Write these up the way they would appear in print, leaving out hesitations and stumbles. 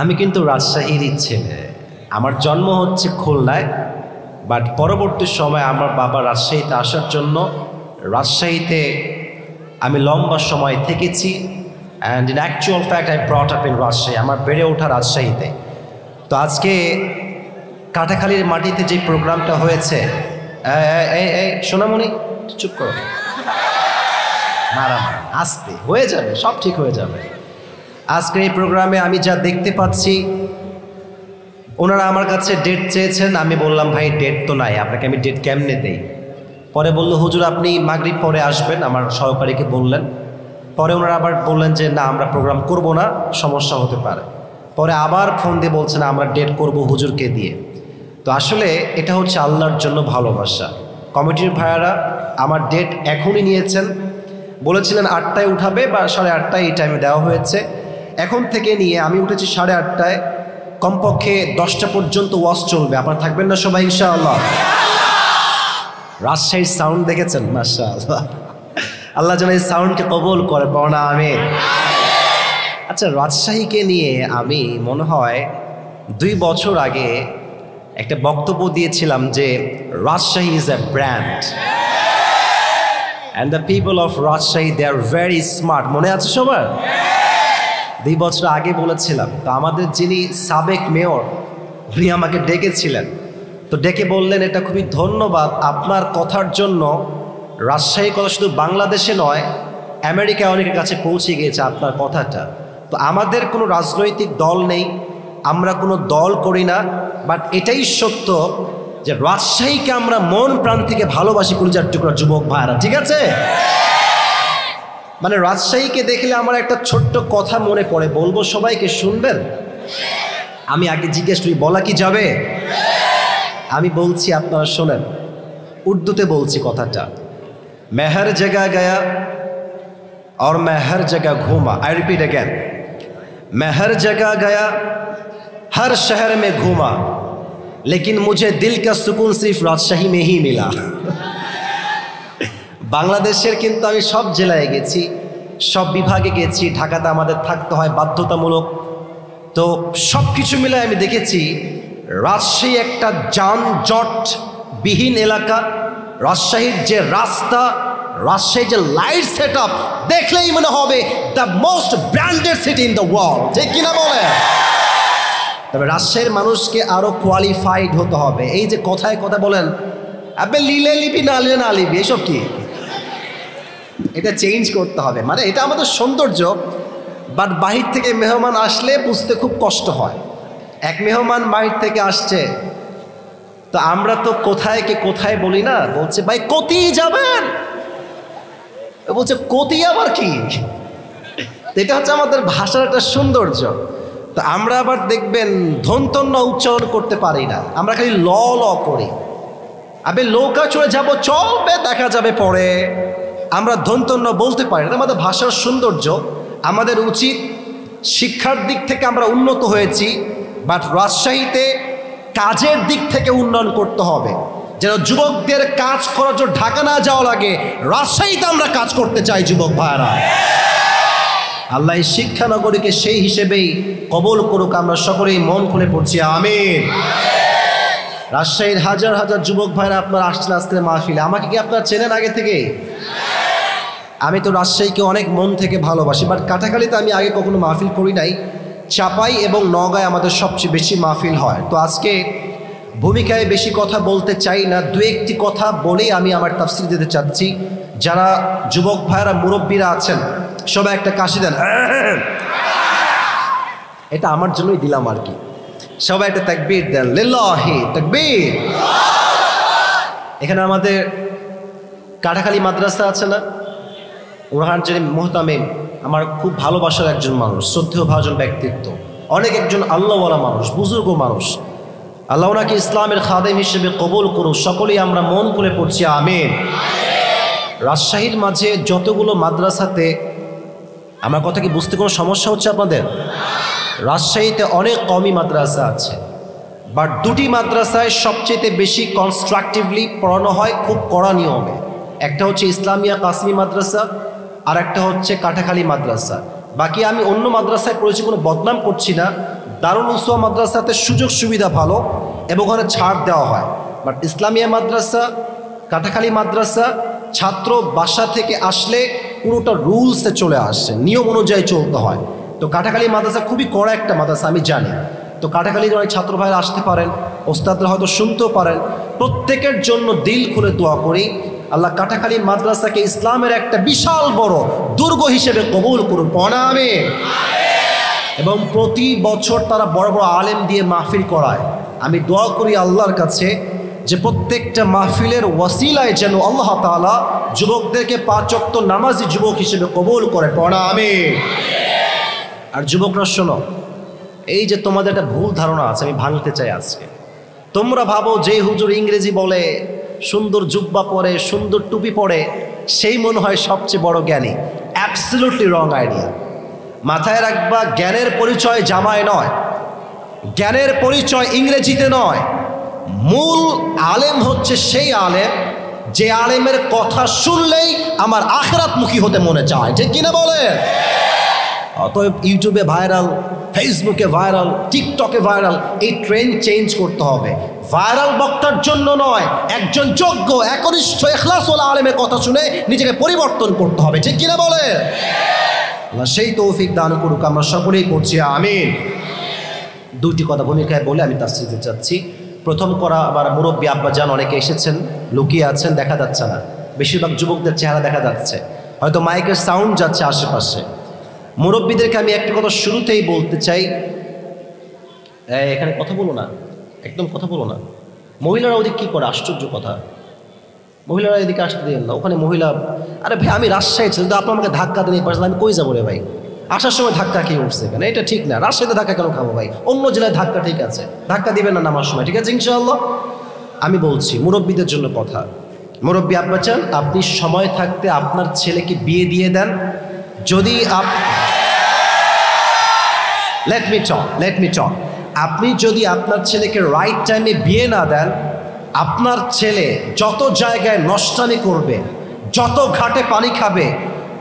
আমি কিন্তু রাজশাহীরই ছেলে। আমার জন্ম হচ্ছে খুলনায়, বাট পরবর্তী সময় আমার বাবা রাজশাহীতে আসার জন্য রাজশাহীতে আমি লম্বা সময় থেকেছি। And in actual fact I brought up in Rajshahi. আমার বেড়ে ওঠা রাজশাহীতে। তো আজকে কাটাখালীর মাটিতে যে প্রোগ্রামটা হয়েছে, এই সোনামণি চুপ করো, মারা আসতে হয়ে যাবে, সব ঠিক হয়ে যাবে। আজকের এই প্রোগ্রামে আমি যা দেখতে পাচ্ছি, ওনারা আমার কাছে ডেট চেয়েছেন। আমি বললাম ভাই ডেট তো নাই, আপনাকে আমি ডেট কেমনে দেই। পরে বলল হুজুর আপনি মাগরিব পরে আসবেন, আমার সহকারীকে বললেন। পরে ওনারা আবার বললেন যে না আমরা প্রোগ্রাম করব না, সমস্যা হতে পারে। পরে আবার ফোন দিয়ে বলছেন আমরা ডেট করব হুজুরকে দিয়ে। তো আসলে এটা হচ্ছে আল্লাহর জন্য ভালোবাসা। কমিটির ভাইয়ারা আমার ডেট এখনই নিয়েছেন, বলেছিলেন 8টায় উঠাবে বা 8:30 এই টাইমে দেওয়া হয়েছে। এখন থেকে নিয়ে আমি উঠেছি 8:30টায়, কমপক্ষে 10টা পর্যন্ত ওয়াজ চলবে। আপনারা থাকবেন না সবাই ইনশাআল্লাহ? রাজশাহীর সাউন্ড দেখেছেন? মাশাআল্লাহ, আল্লাহ যেন এই সাউন্ডকে কবুল করে, পড়া আমিন। আচ্ছা, রাজশাহীকে নিয়ে আমি মনে হয় 2 বছর আগে একটা বক্তব্য দিয়েছিলাম যে Rajshahi is a brand and the people of Rajshahi they are very smart. মনে আছে সবার? 2 বছর আগে বলেছিলাম। তো আমাদের যিনি সাবেক মেয়র, উনি আমাকে ডেকেছিলেন। তো ডেকে বললেন এটা খুবই ধন্যবাদ, আপনার কথার জন্য রাজশাহী কথা শুধু বাংলাদেশে নয় আমেরিকায় অনেকের কাছে পৌঁছে গিয়েছে আপনার কথাটা। তো আমাদের কোনো রাজনৈতিক দল নেই, আমরা কোনো দল করি না, বাট এটাই সত্য যে রাজশাহীকে আমরা মন প্রাণ থেকে ভালোবাসি, কলিজার টুকরা যুবক ভাইরা, ঠিক আছে? মানে রাজশাহীকে দেখলে আমার একটা ছোট্ট কথা মনে পড়ে, বলবো সবাইকে, শুনবেন? আমি আগে জিজ্ঞেস করি, বলা কি যাবে? আমি বলছি, আপনারা শোনেন, উর্দুতে বলছি কথাটা। मैं हर जगह गया और मैं हर जगह घूमा। आई रिपीट अगेन, मैं हर जगह गया, हर शहर में घूमा, लेकिन मुझे दिल का सुकून सिर्फ राजशाही में ही मिला। বাংলাদেশের কিন্তু আমি সব জেলায় গেছি, সব বিভাগে গেছি। ঢাকাতে আমাদের থাকতে হয় বাধ্যতামূলক। তো সব কিছু মিলে আমি দেখেছি রাজশাহী একটা যানজটবিহীন এলাকা। রাজশাহীর যে রাস্তা, রাজশাহীর যে লাইট সেট আপ, দেখলেই মনে হবে the most branded city in the world, ঠিক কিনা বলে? তবে রাজশাহীর মানুষকে আরো কোয়ালিফাইড হতে হবে। এই যে কথায় কথা বলেন আপনি লিলে লিবি না লিলে না লিবি, এসব কি? এটা চেঞ্জ করতে হবে। মানে এটা আমাদের সৌন্দর্য, বাট বাহির থেকে মেহমান আসলে বুঝতে খুব কষ্ট হয়। এক মেহমান বাহির থেকে আসছে, তো আমরা তো কোথায় কে কোথায় বলি না, বলছে ভাই কতি যাবেন, বলছে কতি আবার কি? এটা হচ্ছে আমাদের ভাষার একটা সৌন্দর্য। তো আমরা আবার দেখবেন ধন্তন্য উচ্চারণ করতে পারি না, আমরা খালি ল ল করি। আবে নৌকা চড়ে যাবো, চলবে দেখা যাবে পরে। আমরা ধন্তন্য বলতে পারি না, আমাদের ভাষার সৌন্দর্য। আমাদের উচিত, শিক্ষার দিক থেকে আমরা উন্নত হয়েছি, বাট রাজশাহীতে কাজের দিক থেকে উন্নয়ন করতে হবে, যেন যুবকদের কাজ করার জন্য ঢাকা না যাওয়া লাগে। রাজশাহীতে আমরা কাজ করতে চাই যুবক ভাইরা। আল্লাহ এই শিক্ষা নগরীকে সেই হিসেবেই কবুল করুক। আমরা সকলেই মন খুলে পড়ছি আমিন। রাজশাহীর হাজার হাজার যুবক ভাইরা আপনারা আসছেন আজকের মাহফিলে। আমাকে কি আপনারা চেনেন আগে থেকে? আমি তো রাজশাহীকে অনেক মন থেকে ভালোবাসি, বাট কাটাখালীতে আমি আগে কখনো মাহফিল করি নাই। চাপাই এবং নওগাঁয় আমাদের সবচেয়ে বেশি মাহফিল হয়। তো আজকে ভূমিকায় বেশি কথা বলতে চাই না, 2-1টি কথা বলেই আমি আমার তাফসীর দিতে চাচ্ছি। যারা যুবক ভাইরা মুরব্বীরা আছেন সবাই একটা কাশি দেন, এটা আমার জন্যই দিলাম আর কি। সবাই একটা তাকবীর দেন, লিল্লাহি তাকবীর। এখানে আমাদের কাটাখালী মাদ্রাসা আছে না, ওনার যিনি মুহতামিম, আমার খুব ভালোবাসার একজন মানুষ, শ্রদ্ধেয় ভাজন ব্যক্তিত্ব, অনেক একজন আল্লাহওয়ালা মানুষ, বুজুর্গ মানুষ। আল্লাহ ওনাকে ইসলামের খাদেম হিসেবে কবুল করুক। সকলেই আমরা মন করে পড়ছি আমিন। রাজশাহীর মাঝে যতগুলো মাদ্রাসাতে, আমার কথা কি বুঝতে কোনো সমস্যা হচ্ছে আপনাদের? রাজশাহীতে অনেক কমই মাদ্রাসা আছে, বাট 2টি মাদ্রাসায় সবচেয়ে বেশি কনস্ট্রাকটিভলি পড়ানো হয়, খুব কড়া নিয়মে। একটা হচ্ছে ইসলামিয়া কাসমি মাদ্রাসা, আর একটা হচ্ছে কাটাখালী মাদ্রাসা। বাকি আমি অন্য মাদ্রাসায় পড়েছি, কোনো বদনাম করছি না, দারুল উসওয়া মাদ্রাসাতে সুযোগ সুবিধা ভালো এবং ওখানে ছাড় দেওয়া হয়, বাট ইসলামিয়া মাদ্রাসা, কাটাখালী মাদ্রাসা ছাত্র বাসা থেকে আসলে পুরোটা রুলসে চলে আসছে, নিয়ম অনুযায়ী চলতে হয়। তো কাটাখালী মাদ্রাসা খুবই কড়া একটা মাদ্রাসা, আমি জানি। তো কাটাখালীর অনেক ছাত্র ভাইরা আসতে পারেন, ওস্তাদরা হয়তো শুনতেও পারেন। প্রত্যেকের জন্য দিল খুলে দোয়া করি, আল্লাহ কাটাখালী মাদ্রাসাকে ইসলামের একটা বিশাল বড় দুর্গ হিসেবে কবুল করুন, আমিন। এবং প্রতি বছর তারা বড় বড় আলেম দিয়ে মাহফিল করায়। আমি দোয়া করি আল্লাহর কাছে যে প্রত্যেকটা মাহফিলের ওয়াসিলায় যেন আল্লাহ তাআলা যুবকদেরকে 5 ওয়াক্ত নামাজি যুবক হিসেবে কবুল করে, আমিন। আর যুবকরা শোনো, এই যে তোমাদের একটা ভুল ধারণা আছে, আমি ভাঙতে চাই আজকে। তোমরা ভাবো যে হুজুর ইংরেজি বলে, সুন্দর জুব্বা পরে, সুন্দর টুপি পরে, সেই মনে হয় সবচেয়ে বড় জ্ঞানী। Absolutely wrong idea. মাথায় রাখবা, জ্ঞানের পরিচয় জামায় নয়, জ্ঞানের পরিচয় ইংরেজিতে নয়। মূল আলেম হচ্ছে সেই আলেম যে আলেমের কথা শুনলেই আমার আখিরাতমুখী হতে মনে চায়, ঠিক কিনা বলে? অতএব ইউটিউবে ভাইরাল, ফেসবুকে ভাইরাল, টিকটকে ভাইরাল, এই ট্রেন্ড চেঞ্জ করতে হবে। ভাইরাল বক্তার জন্য নয়, একজন যোগ্য একনিষ্ঠ ইখলাসওয়ালা আলেমের কথা শুনে নিজেকে পরিবর্তন করতে হবে, ঠিক কিনা বলে? আল্লাহ সেই তৌফিক দান করুক, আমরা সকলেই পড়ছি আমিন। দুটি কথা ভূমিকায় বলে আমি তাফসীরে যাচ্ছি। প্রথম করা, আবার মুরব্বী আব্বাজান অনেকে এসেছেন, লুকিয়ে আছেন, দেখা যাচ্ছে না। বেশিরভাগ যুবকদের চেহারা দেখা যাচ্ছে, হয়তো মাইকের সাউন্ড যাচ্ছে আশেপাশে। মুরব্বীদেরকে আমি একটা কথা শুরুতেই বলতে চাই, এখানে কথা বলো না, একদম কথা বলো না। মহিলারা ওদিকে কী করে, আশ্চর্য কথা। মহিলারা এদিকে আসতে দিন না, ওখানে মহিলা। আরে ভাই, আমি রাজশাহী ছিল, আপনার আমাকে ধাক্কা দিয়ে পারছেন, আমি কই যাবো রে ভাই? আসার সময় ধাক্কা খেয়ে উঠছে কেন? এটা ঠিক না। রাজশাহীতে ধাক্কা কেন খাবো ভাই? অন্য জেলায় ধাক্কা ঠিক আছে, ধাক্কা দিবেন না নামার সময়, ঠিক আছে ইনশাআল্লাহ। আমি বলছি মুরব্বীদের জন্য কথা। মুরব্বী আব্বা চান, আপনি সময় থাকতে আপনার ছেলেকে বিয়ে দিয়ে দেন। যদি লেট মি টক, আপনি যদি আপনার ছেলেকে রাইট টাইমে বিয়ে না দেন, আপনার ছেলে যত জায়গায় নষ্টামি করবে, যত ঘাটে পানি খাবে,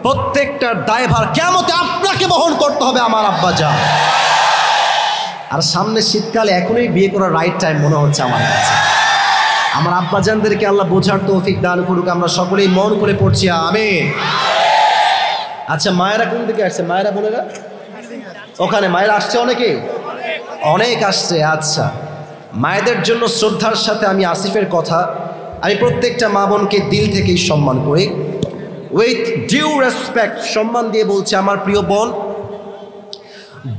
প্রত্যেকটার দায়ভার কিয়ামতে আপনাকে বহন করতে হবে আমার আব্বাজান। আর সামনে শীতকালে এখনই বিয়ে করার রাইট টাইম মনে হচ্ছে আমার কাছে। আমার আব্বাজানদেরকে আল্লাহ বোঝার তৌফিক দান করুক, আমরা সকলেই মন করে পড়ছি আমিন। আচ্ছা, মায়েরা কোন দিকে আসছে? মায়েরা বোনেরা ওখানে, মায়েরা আসছে, অনেক আসছে। আচ্ছা, মায়েদের জন্য শ্রদ্ধার সাথে আমি আসিফের কথা, আমি প্রত্যেকটা মা বোনকে দিল থেকেই সম্মান করি, উইথ ডিউ রেসপেক্ট, সম্মান দিয়ে বলছি, আমার প্রিয় বোন,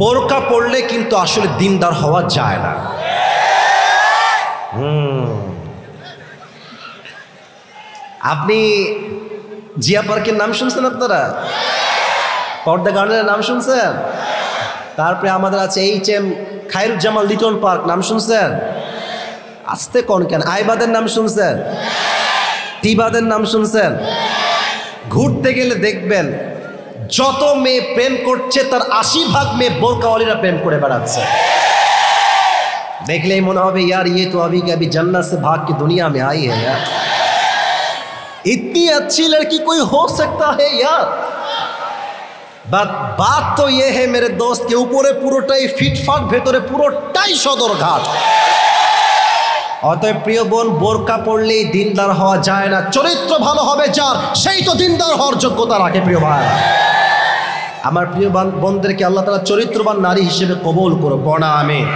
বোরকা পড়লে কিন্তু আসলে দিনদার হওয়া যায় না। আপনি জিয়া পার্কের নাম শুনছেন? আপনারা পর্দা গার্ডেনের নাম শুনছেন? তারপরে আমাদের আছে HM খায়রুজ্জামান লিটল পার্ক, নাম শুনছেন? আসতে কোন কেন? আইবাদের নাম শুনছেন? টিবাদের নাম শুনছেন? ঘুরতে গেলে দেখবেন যত মেয়ে প্রেম করছে তার 80% মেয়ে বোরকাওয়ালিরা প্রেম করে বেড়াচ্ছে। देखले ही मना হবে यार ये तो अभी के अभी जन्नत से भाग के दुनिया में आई है यार, इतनी अच्छी लड़की कोई हो सकता है यार। बात तो ये है मेरे दोस्त के ऊपर পুরোটাই ফিটফাট, ভেতরে পুরোটাই সদরঘাট। অতএব প্রিয় বোন, বোরকা পড়লেই দিনদার হওয়া যায় না। চরিত্র ভালো হবে যার, সেই তো দিনদার হওয়ার যোগ্যতা রাখে। প্রিয় ভাই, আমার প্রিয় বোনদেরকে আল্লাহ তাআলা চরিত্রবান নারী হিসেবে কবুল করুক, বনা আমিন।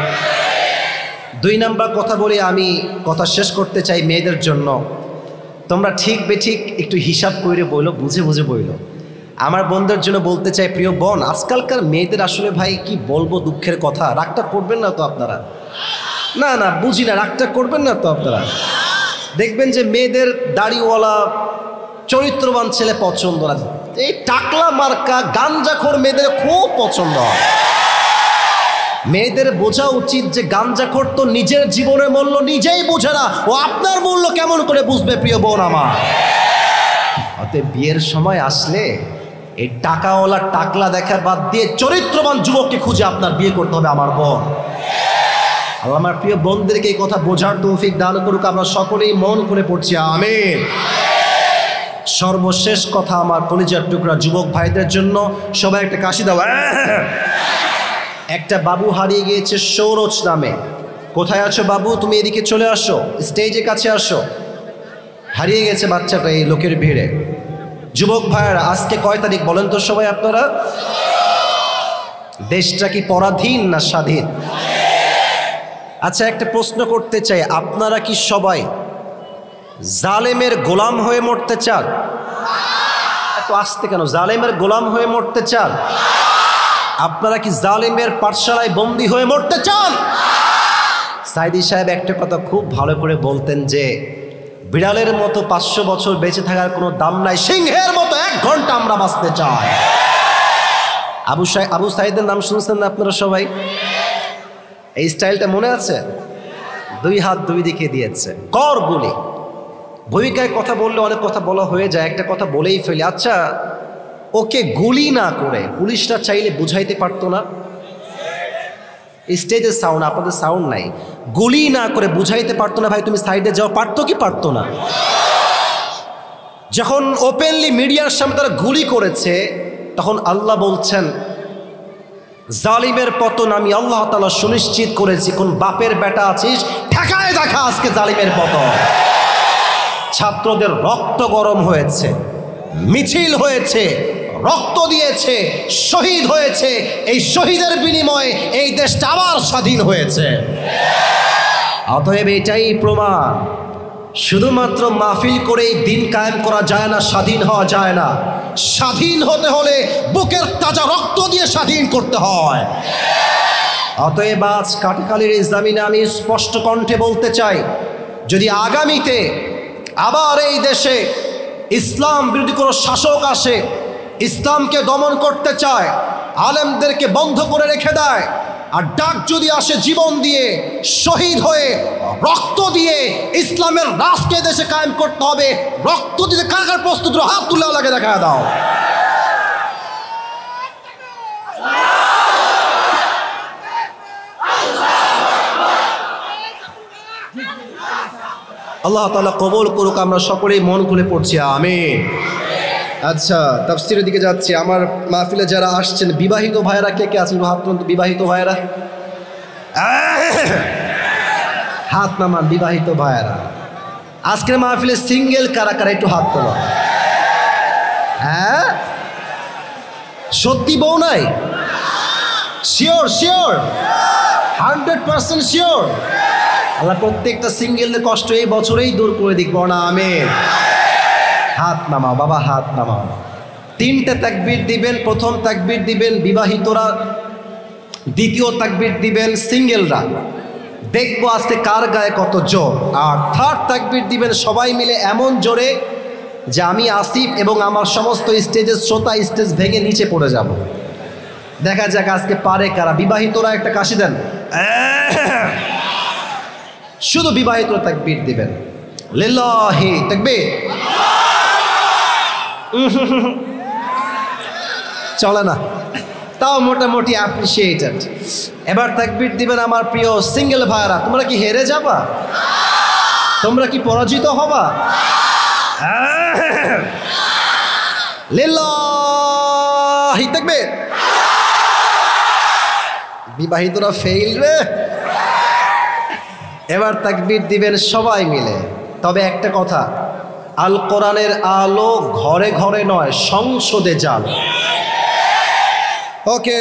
2 নাম্বার কথা বলে আমি কথা শেষ করতে চাই মেয়েদের জন্য। তোমরা ঠিক বেঠিক একটু হিসাব করে বইলো, বুঝে বুঝে বইলো। আমার বোনদের জন্য বলতে চাই, প্রিয় বোন, আজকালকার মেয়েদের আসলে ভাই কি বলবো, দুঃখের কথা। রাগটা করবেন না তো আপনারা? না না, বুঝি না, রাগটা করবেন না তো আপনারা? দেখবেন যে মেয়েদের দাড়িওয়ালা চরিত্রবান ছেলে পছন্দ না, এই টাকলা মার্কা গাঞ্জাখোর মেয়েদের খুব পছন্দ হয়। মেয়েদের বোঝা উচিত যে গাঞ্জাখোর তো নিজের জীবনের মূল্য নিজেই বোঝে না, ও আপনার মূল্য কেমন করে বুঝবে প্রিয় বোন আমার? অতএব বিয়ের সময় আসলে এই টাকাওয়ালা টাকলা দেখা বাদ দিয়ে চরিত্রবান যুবককে খুঁজে আপনার বিয়ে করতে হবে আমার বোন। আল্লাহ আমার প্রিয় বোনদেরকে এই কথা বোঝার তৌফিক দান করুক, আমরা সকলেই মন করে পড়ছি আমিন। সর্বশেষ কথা আমার কলিজার টুকরা যুবক ভাইদের জন্য, সবাই একটা কাশি দাও। একটা বাবু হারিয়ে গিয়েছে সৌরজ নামে। কোথায় আছো বাবু, তুমি এদিকে চলে আসো, স্টেজের কাছে আসো। হারিয়ে গেছে বাচ্চাটা এই লোকের ভিড়ে। যুবক ভাইয়েরা, আজকে কয় তারিখ বলেন তো সবাই আপনারা? দেশটা কি পরাধীন না স্বাধীন? আচ্ছা, একটা প্রশ্ন করতে চাই, আপনারা কি সবাই জালেমের গোলাম হয়ে মরতে চান? এত আসতে কেন? জালেমের গোলাম হয়ে মরতে চান? আপনারা কি জালেমের পাঠশালায় বন্দী হয়ে মরতে চান? সাইদি সাহেব একটা কথা খুব ভালো করে বলতেন যে বিড়ালের মতো 500 বছর বেঁচে থাকার কোনো দাম নাই, সিংহের মতো 1 ঘন্টা আমরা বাঁচতে চাই। আবু সাইদের নাম শুনছেন না আপনারা সবাই? এই স্টাইলটা মনে আছে? 2 হাত 2 দিকে দিয়েছে, কর গুলি। ভূমিকায় কথা বললে অনেক কথা বলা হয়ে যায়, একটা কথা বলেই ফেলি। আচ্ছা, ওকে গুলি না করে পুলিশরা চাইলে বুঝাইতে পারতো না? স্টেজের সাউন্ড, আপনাদের সাউন্ড নাই। গুলি না করে বুঝাইতে পারতো না ভাই তুমি সাইডে যাও? পারতো কি পারতো না? যখন ওপেনলি মিডিয়ার সামনে তারা গুলি করেছে, তখন আল্লাহ বলছেন জালিমের পতন আমি আল্লাহ তাআলা সুনিশ্চিত করেছি। কোন বাপের বেটা আছিস, ঠেকায় দেখা আজকে জালিমের পতন। ছাত্রদের রক্ত গরম হয়েছে, মিছিল হয়েছে, রক্ত দিয়েছে, শহীদ হয়েছে। এই শহীদের বিনিময়ে এই দেশটা আবার স্বাধীন হয়েছে। অতএব এটাই প্রমাণ, শুধুমাত্র মাহফিল করেই দিন কায়েম করা যায় না, স্বাধীন হওয়া যায় না। স্বাধীন হতে হলে বুকের তাজা রক্ত দিয়ে স্বাধীন করতে হয়। অতএব আজ কাটাখালীর এই জমিনে আমি স্পষ্ট কণ্ঠে বলতে চাই, যদি আগামীতে আবার এই দেশে ইসলাম বিরোধী কোনো শাসক আসে, ইসলামকে দমন করতে চায়, আলেমদেরকে বন্ধ করে রেখে দেয়, আর ডাক যদি আসে জীবন দিয়ে, শহীদ হয়ে, রক্ত দিয়ে ইসলামের রাষ্ট্রকে দেশে কায়েম করতে হবে, রক্ত দিতে কার প্রস্তুত, হাত তুলে লাগে দেখা দাও। আল্লাহ তাআলা কবুল করুক, আমরা সকলেই মন খুলে পড়ছি আমিন। আচ্ছা, তাফসীরের দিকে যাচ্ছি। আমার মাহফিলে যারা আসছেন বিবাহিত ভাইয়েরা কে কে আছেন? হাত তুলুন। বিবাহিত ভাইয়েরা হাত নামান। বিবাহিত ভাইয়েরা, আজকের মাহফিলে সিঙ্গেল কারা কারা একটু হাত তোলো। হ্যাঁ, সত্যি বউ নাই? শিওর? শিওর? 100% শিওর? আল্লাহ প্রত্যেকটা সিঙ্গেলদের কষ্ট এই বছরেই দূর করে দিক, বনা আমিন। হাত নামাও বাবা, হাত নামাও। 3টে তাকবীর দিবেন। প্রথম তাকবীর দিবেন বিবাহিতরা, দ্বিতীয় তাকবীর দিবেন সিঙ্গেলরা। দেখবো আজকে কার গায়ে কত জোর। আর 3rd তাকবীর দিবেন সবাই মিলে এমন জোরে যে আমি আসিফ এবং আমার সমস্ত স্টেজের শ্রোতা স্টেজ ভেঙে নিচে পড়ে যাব। দেখা যাক আজকে পারে কারা। বিবাহিতরা একটা কাশি দেন। শুধু বিবাহিত তাকবীর দিবেন। লিল্লাহি তাকবীর। চলে না, তাও মোটামুটি অ্যাপ্রিসিয়েটেড। এবার তাকবীর দিবেন আমার প্রিয় সিঙ্গেল ভাইরা। তোমরা কি হেরে যাবা? তোমরা কি পরাজিত হবা? লিল্লাহি তাকবীর। বিবাহিতরা ফেইল রে। এবার তাকবীর দিবেন সবাই মিলে। তবে একটা কথা, আল কোরআনের আলো ঘরে ঘরে নয়, সংসদে যান। ওকে,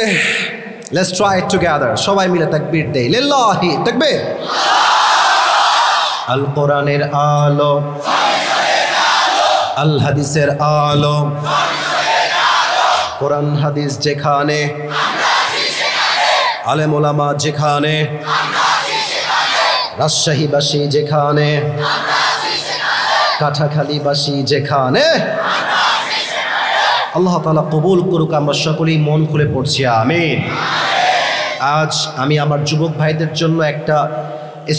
লেটস ট্রাই ইট টুগেদার। সবাই মিলে তাকবীর দেই। লিল্লাহি তাকবীর। আল কোরআনের আলো, আল হাদিসের আলো, কোরআন হাদিস যেখানে, আলেম ওলামা যেখানে, রাজশাহীবাসী যেখানে, কাটাখালীবাসী যেখানে, আল্লাহ তাআলা কবুল করুক। আমরা সকলেই মন খুলে পড়ছি আমিন। আজ আমি আমার যুবক ভাইদের জন্য একটা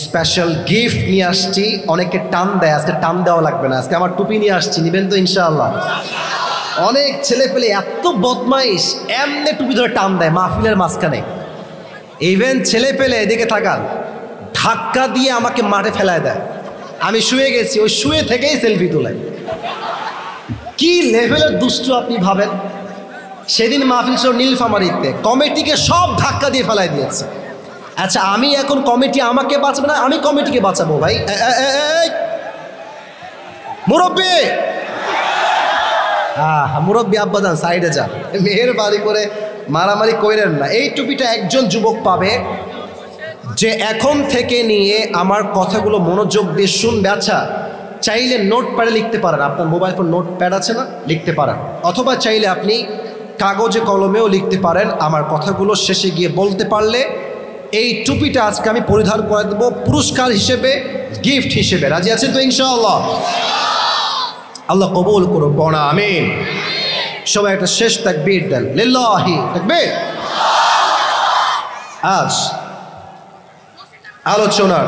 স্পেশাল গিফট নিয়ে আসছি। অনেকে টান দেয়, আজকে টান দেওয়া লাগবে না। আজকে আমার টুপি নিয়ে আসছি, নেবেন তো ইনশাআল্লাহ? অনেক ছেলে পেলে এত বদমাইশ, এমনি টুপি ধরে টান দেয় মাহফিলের মাঝখানে। ইভেন ছেলে পেলে এদিকে থাকান, ধাক্কা দিয়ে আমাকে মাঠে ফেলায় দেয়। আমি শুয়ে গেছি, ওই শুয়ে থেকেই সেলফি তোলে। কি লেভেলের দুষ্টু আপনি ভাবেন। সেদিন মাহফিল ছিল নীলফামারীতে, কমিটিকে সব ধাক্কা দিয়ে ফেলাই দিয়েছে। আচ্ছা আমি এখন কমিটি আমাকে বাঁচাবে না, আমি কমিটিকে বাঁচাবো ভাই? মুরব্বী, মুরব্বী আব্বাজান সাইডে যান, মেহেরবানি করে মারামারি কইরেন না। এই টুপিটা একজন যুবক পাবে যে এখন থেকে নিয়ে আমার কথাগুলো মনোযোগ দিয়ে শুনবে। আচ্ছা চাইলে নোট প্যাডে লিখতে পারেন, আপনার মোবাইল ফোন নোট প্যাড আছে না, লিখতে পারেন, অথবা চাইলে আপনি কাগজে কলমেও লিখতে পারেন। আমার কথাগুলো শেষে গিয়ে বলতে পারলে এই টুপিটা আজকে আমি পরিধান করে দেবো পুরস্কার হিসেবে, গিফট হিসেবে। রাজি আছেন তো ইনশাআল্লাহ? আল্লাহ কবুল করো, পড়া আমিন। সবাই একটা শেষ তাকবীর দেন, লিল্লাহি তাকবীর। আজ আলোচনার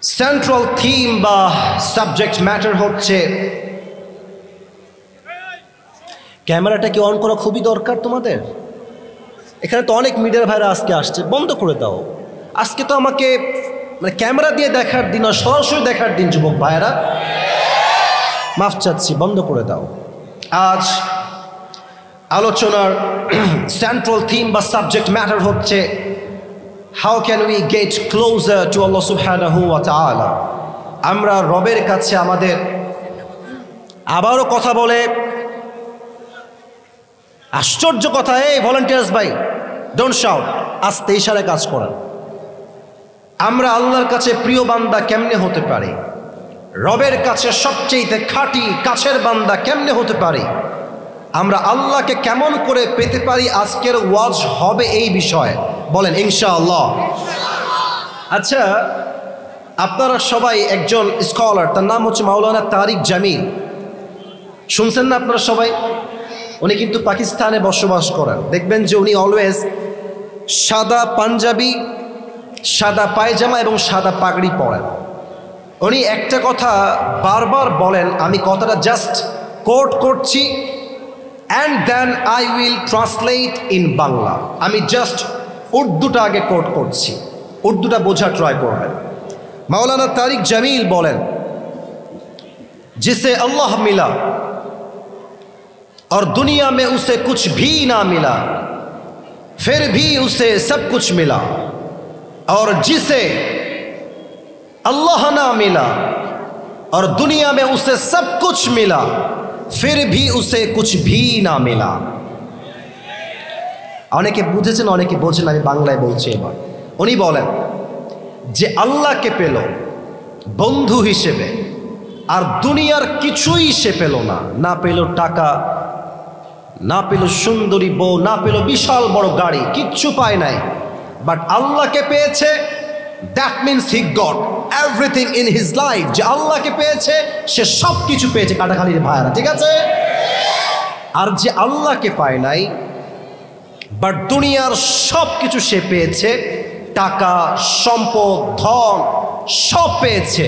সেন্ট্রাল থিম বা সাবজেক্ট ম্যাটার হচ্ছে, ক্যামেরাটা কি অন করা খুবই দরকার তোমাদের? এখানে তো অনেক মিডিয়ার ভাইরা আজকে আসছে, বন্ধ করে দাও। আজকে তো আমাকে মানে ক্যামেরা দিয়ে দেখার দিন আর সরাসরি দেখার দিন যুবক ভাইরা, মাফ চাচ্ছি, বন্ধ করে দাও। আজ আলোচনার সেন্ট্রাল থিম বা সাবজেক্ট ম্যাটার হচ্ছে how can we get closer to Allah সুবহানাহু ওয়া তাআলা। আমরা রবের কাছে আমাদের, আবারও কথা বলে আশ্চর্য কথা, এই ভলান্টিয়ার্স ভাই ডোন্ট শাউট, আস্তে ইশারায় কাজ করেন। আমরা আল্লাহর কাছে প্রিয় বান্দা কেমনে হতে পারি, রবের কাছে সবচেয়ে খাঁটি কাছের বান্দা কেমনে হতে পারি, আমরা আল্লাহকে কেমন করে পেতে পারি, আজকের ওয়াজ হবে এই বিষয়ে, বলেন ইনশাআল্লাহ। আচ্ছা আপনারা সবাই একজন স্কলার, তার নাম হচ্ছে মাওলানা তারিক জামিল, শুনছেন না আপনারা সবাই? উনি কিন্তু পাকিস্তানে বসবাস করেন। দেখবেন যে উনি অলওয়েজ সাদা পাঞ্জাবি, সাদা পায়জামা এবং সাদা পাগড়ি পরেন। উনি একটা কথা বারবার বলেন, আমি কথাটা জাস্ট কোট করছি and then I will translate in Bangla. আমি জাস্ট উর্দুটা আগে কোট করছি, উর্দুটা বোঝা ট্রাই করবেন। মাওলানা তারিক জামিল বলেন, जिसे अल्लाह मिला और दुनिया में उसे कुछ भी ना मिला, फिर भी उसे सब कुछ मिला, और जिसे अल्लाह ना मिला और दुनिया में उसे सब कुछ मिला, फिर भी उसे कुछ भी ना मिला। অনেকে বুঝেছেন, অনেকে বোঝেন, আমি বাংলায় বলছি এবার। উনি বলেন যে আল্লাহকে পেল বন্ধু হিসেবে, আর দুনিয়ার কিছুই সে পেল না, না পেল টাকা, না পেল সুন্দরী বউ, না পেল বিশাল বড় গাড়ি, কিচ্ছু পায় নাই, বাট আল্লাহকে পেয়েছে। That means he got everything in his life. যে আল্লাহকে পেয়েছে সে সব কিছু পেয়েছে, কাটাখালির ভাইরা, ঠিক আছে? আর যে আল্লাহকে পায় নাই বাট দুনিয়ার সব কিছু সে পেয়েছে, টাকা সম্পদ ধন সব পেয়েছে,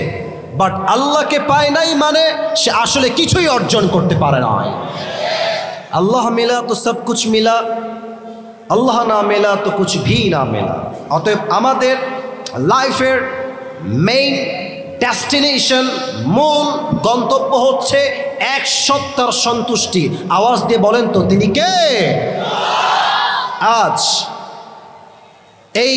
বাট আল্লাহকে পায় নাই, মানে সে আসলে কিছুই অর্জন করতে পারে না। আল্লাহ মিলা তো সব কুছ মিলা, আল্লাহ না মেলা তো কুছ ভি না মেলা। অতএব আমাদের লাইফের মেইন ডেস্টিনেশন, মূল গন্তব্য হচ্ছে এক সত্তার সন্তুষ্টি। আওয়াজ দিয়ে বলেন তো তিনি কে? আজ এই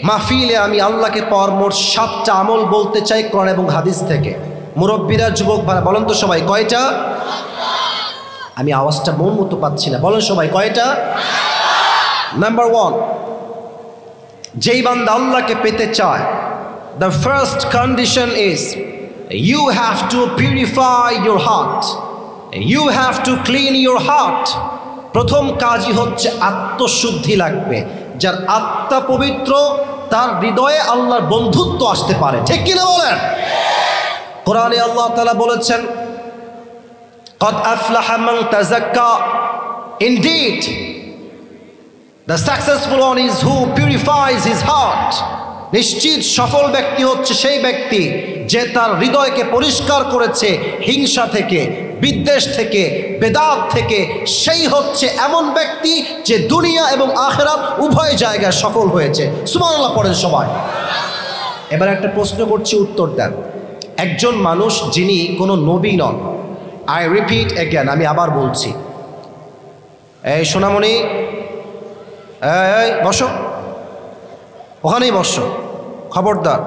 মাহফিলে আমি আল্লাহকে পাওয়ার মোট 7টা আমল বলতে চাই কোরআন এবং হাদিস থেকে। মুরব্বীরা, যুবক ভাইরা বলেন তো সবাই কয়টা? আমি আওয়াজটা মন মতো পাচ্ছি না, বলেন সবাই কয়টা? নাম্বার 1, যেই বান্দা আল্লাহকে পেতে চায়, the first condition is you have to purify your heart, you have to clean your heart. প্রথম কাজই হচ্ছে আত্মশুদ্ধি লাগবে। যার আত্মা পবিত্র, তার হৃদয়ে আল্লাহর বন্ধুত্ব আসতে পারে, ঠিক কিনা বলেন? কোরআনে আল্লাহ তাআলা বলেছেন, قد أفلح من تزكى, indeed the successful one is who purifies his heart. নিশ্চিত সফল ব্যক্তি হচ্ছে সেই ব্যক্তি যে তার হৃদয়কে পরিষ্কার করেছে হিংসা থেকে, বিদ্বেষ থেকে, বেদাত থেকে। সেই হচ্ছে এমন ব্যক্তি যে দুনিয়া এবং আখিরাত উভয় জায়গায় সফল হয়েছে। সুবহানাল্লাহ পড়েন সবাই। এবার একটা প্রশ্ন করছি, উত্তর দেন। একজন মানুষ যিনি কোনো নবী নন, আই রিপিট অ্যাগেন, আমি আবার বলছি, এই সোনামণি, এই বসো, ওখানেই বসো, খবরদার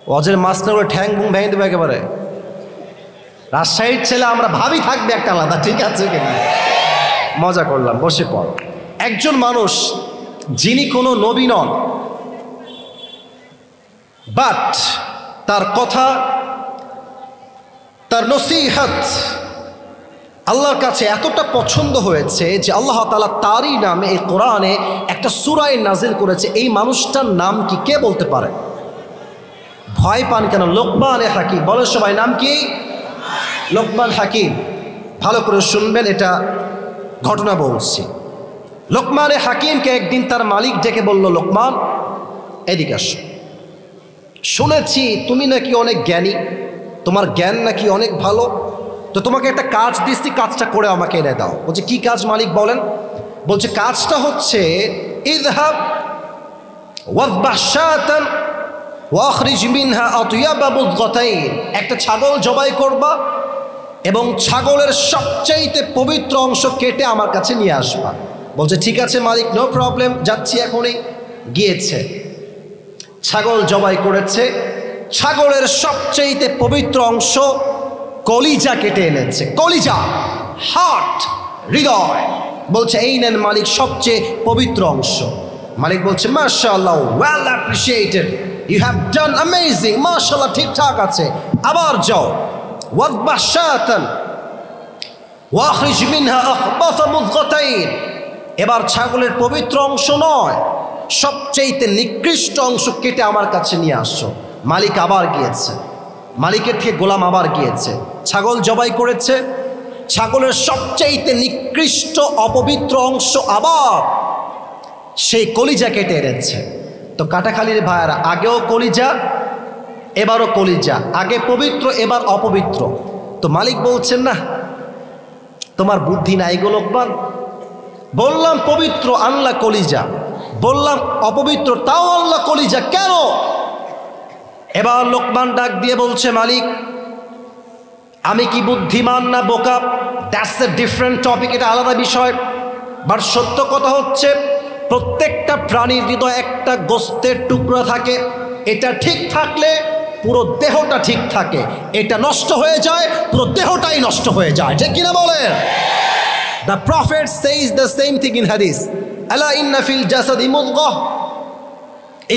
ওয়াজের মাঝখানে ওই ঠ্যাং বুং ভেঙে দেবে একেবারে। রাজশাহীর ছেলে আমরা ভাবি থাকবে একটা আলাদা, ঠিক আছে কিনা? মজা করলাম, বসে পড়। একজন মানুষ যিনি কোনো নবী নন, বাট তার কথা, তার নসিহত আল্লাহর কাছে এতটা পছন্দ হয়েছে যে আল্লাহ তাআলা তারই নামে এই কোরআনে একটা সূরা নাজিল করেছে। এই মানুষটার নাম কি, কে বলতে পারে? ভয় পান কেন? লোকমান হাকিম। বলে সবাই, নাম কি? লোকমান হাকিম। ভালো করে শুনবেন, এটা ঘটনা বলছি। লোকমান হাকিমকে একদিন তার মালিক ডেকে বলল, লোকমান এদিকে আসো, শুনেছি তুমি নাকি অনেক জ্ঞানী, তোমার জ্ঞান নাকি অনেক ভালো, তো তোমাকে একটা কাজ দিচ্ছি, কাজটা করে আমাকে এনে দাও। বলছে কি কাজ মালিক বলেন? বলছে কাজটা হচ্ছে ইযহাব ওয়াযবাহ শাতান ওয়াখরিজ মিনহা আতয়াবা বুযগাতাইন, একটা ছাগল জবাই করবা এবং ছাগলের সবচাইতে পবিত্র অংশ কেটে আমার কাছে নিয়ে আসবা। বলছে ঠিক আছে মালিক, নো প্রবলেম, যাচ্ছি এখনই। গিয়েছে, ছাগল জবাই করেছে, ছাগলের সবচাইতে পবিত্র অংশ কলিজা কেটে এনেছে। কলিজা, হার্ট, হৃদয়। বলছে এই নেন মালিক, সবচেয়ে পবিত্র অংশ। মালিক বলছে মাশাআল্লাহ, well appreciated, you have done amazing, মাশাআল্লাহ, ঠিকঠাক আছে। আবার যাও, ওয়াযবাহ শাতান ওয়াখরিজ মিনহা আখবাথা মুযগাতাইন, এবার ছাগলের পবিত্র অংশ নয়, সবচেয়ে নিকৃষ্ট অংশ কেটে আমার কাছে নিয়ে আসছো। মালিক আবার গিয়েছে, মালিকের থেকে গোলাম আবার গিয়েছে, ছাগল জবাই করেছে, ছাগলের সবচেয়ে নিকৃষ্ট অপবিত্র অংশ আবার সেই কলিজা কেটে এনেছে। তো কাটাখালির ভাইয়ারা, আগেও কলিজা এবারও কলিজা, আগে পবিত্র এবার অপবিত্র। তো মালিক বলছেন না তোমার বুদ্ধি নাই গো লোকমান, বললাম পবিত্র আনলা কলিজা, বললাম অপবিত্র তাও আনলা কলিজা, কেন? এবার লোকমান ডাক দিয়ে বলছে মালিক আমি কি বুদ্ধিমান না বোকা, দ্যাটস এ ডিফারেন্ট টপিক, এটা আলাদা বিষয়। বাট সত্য কথা হচ্ছে প্রত্যেকটা প্রাণীর হৃদয়ে একটা গোস্তের টুকরা থাকে, এটা ঠিক থাকলে পুরো দেহটা ঠিক থাকে, এটা নষ্ট হয়ে যায় পুরো দেহটাই নষ্ট হয়ে যায়, ঠিক কিনা বলেন? The prophet সেইজ the same thing in হাদিস, আলা ইন্না ফিল জাসাদি মুদগাহ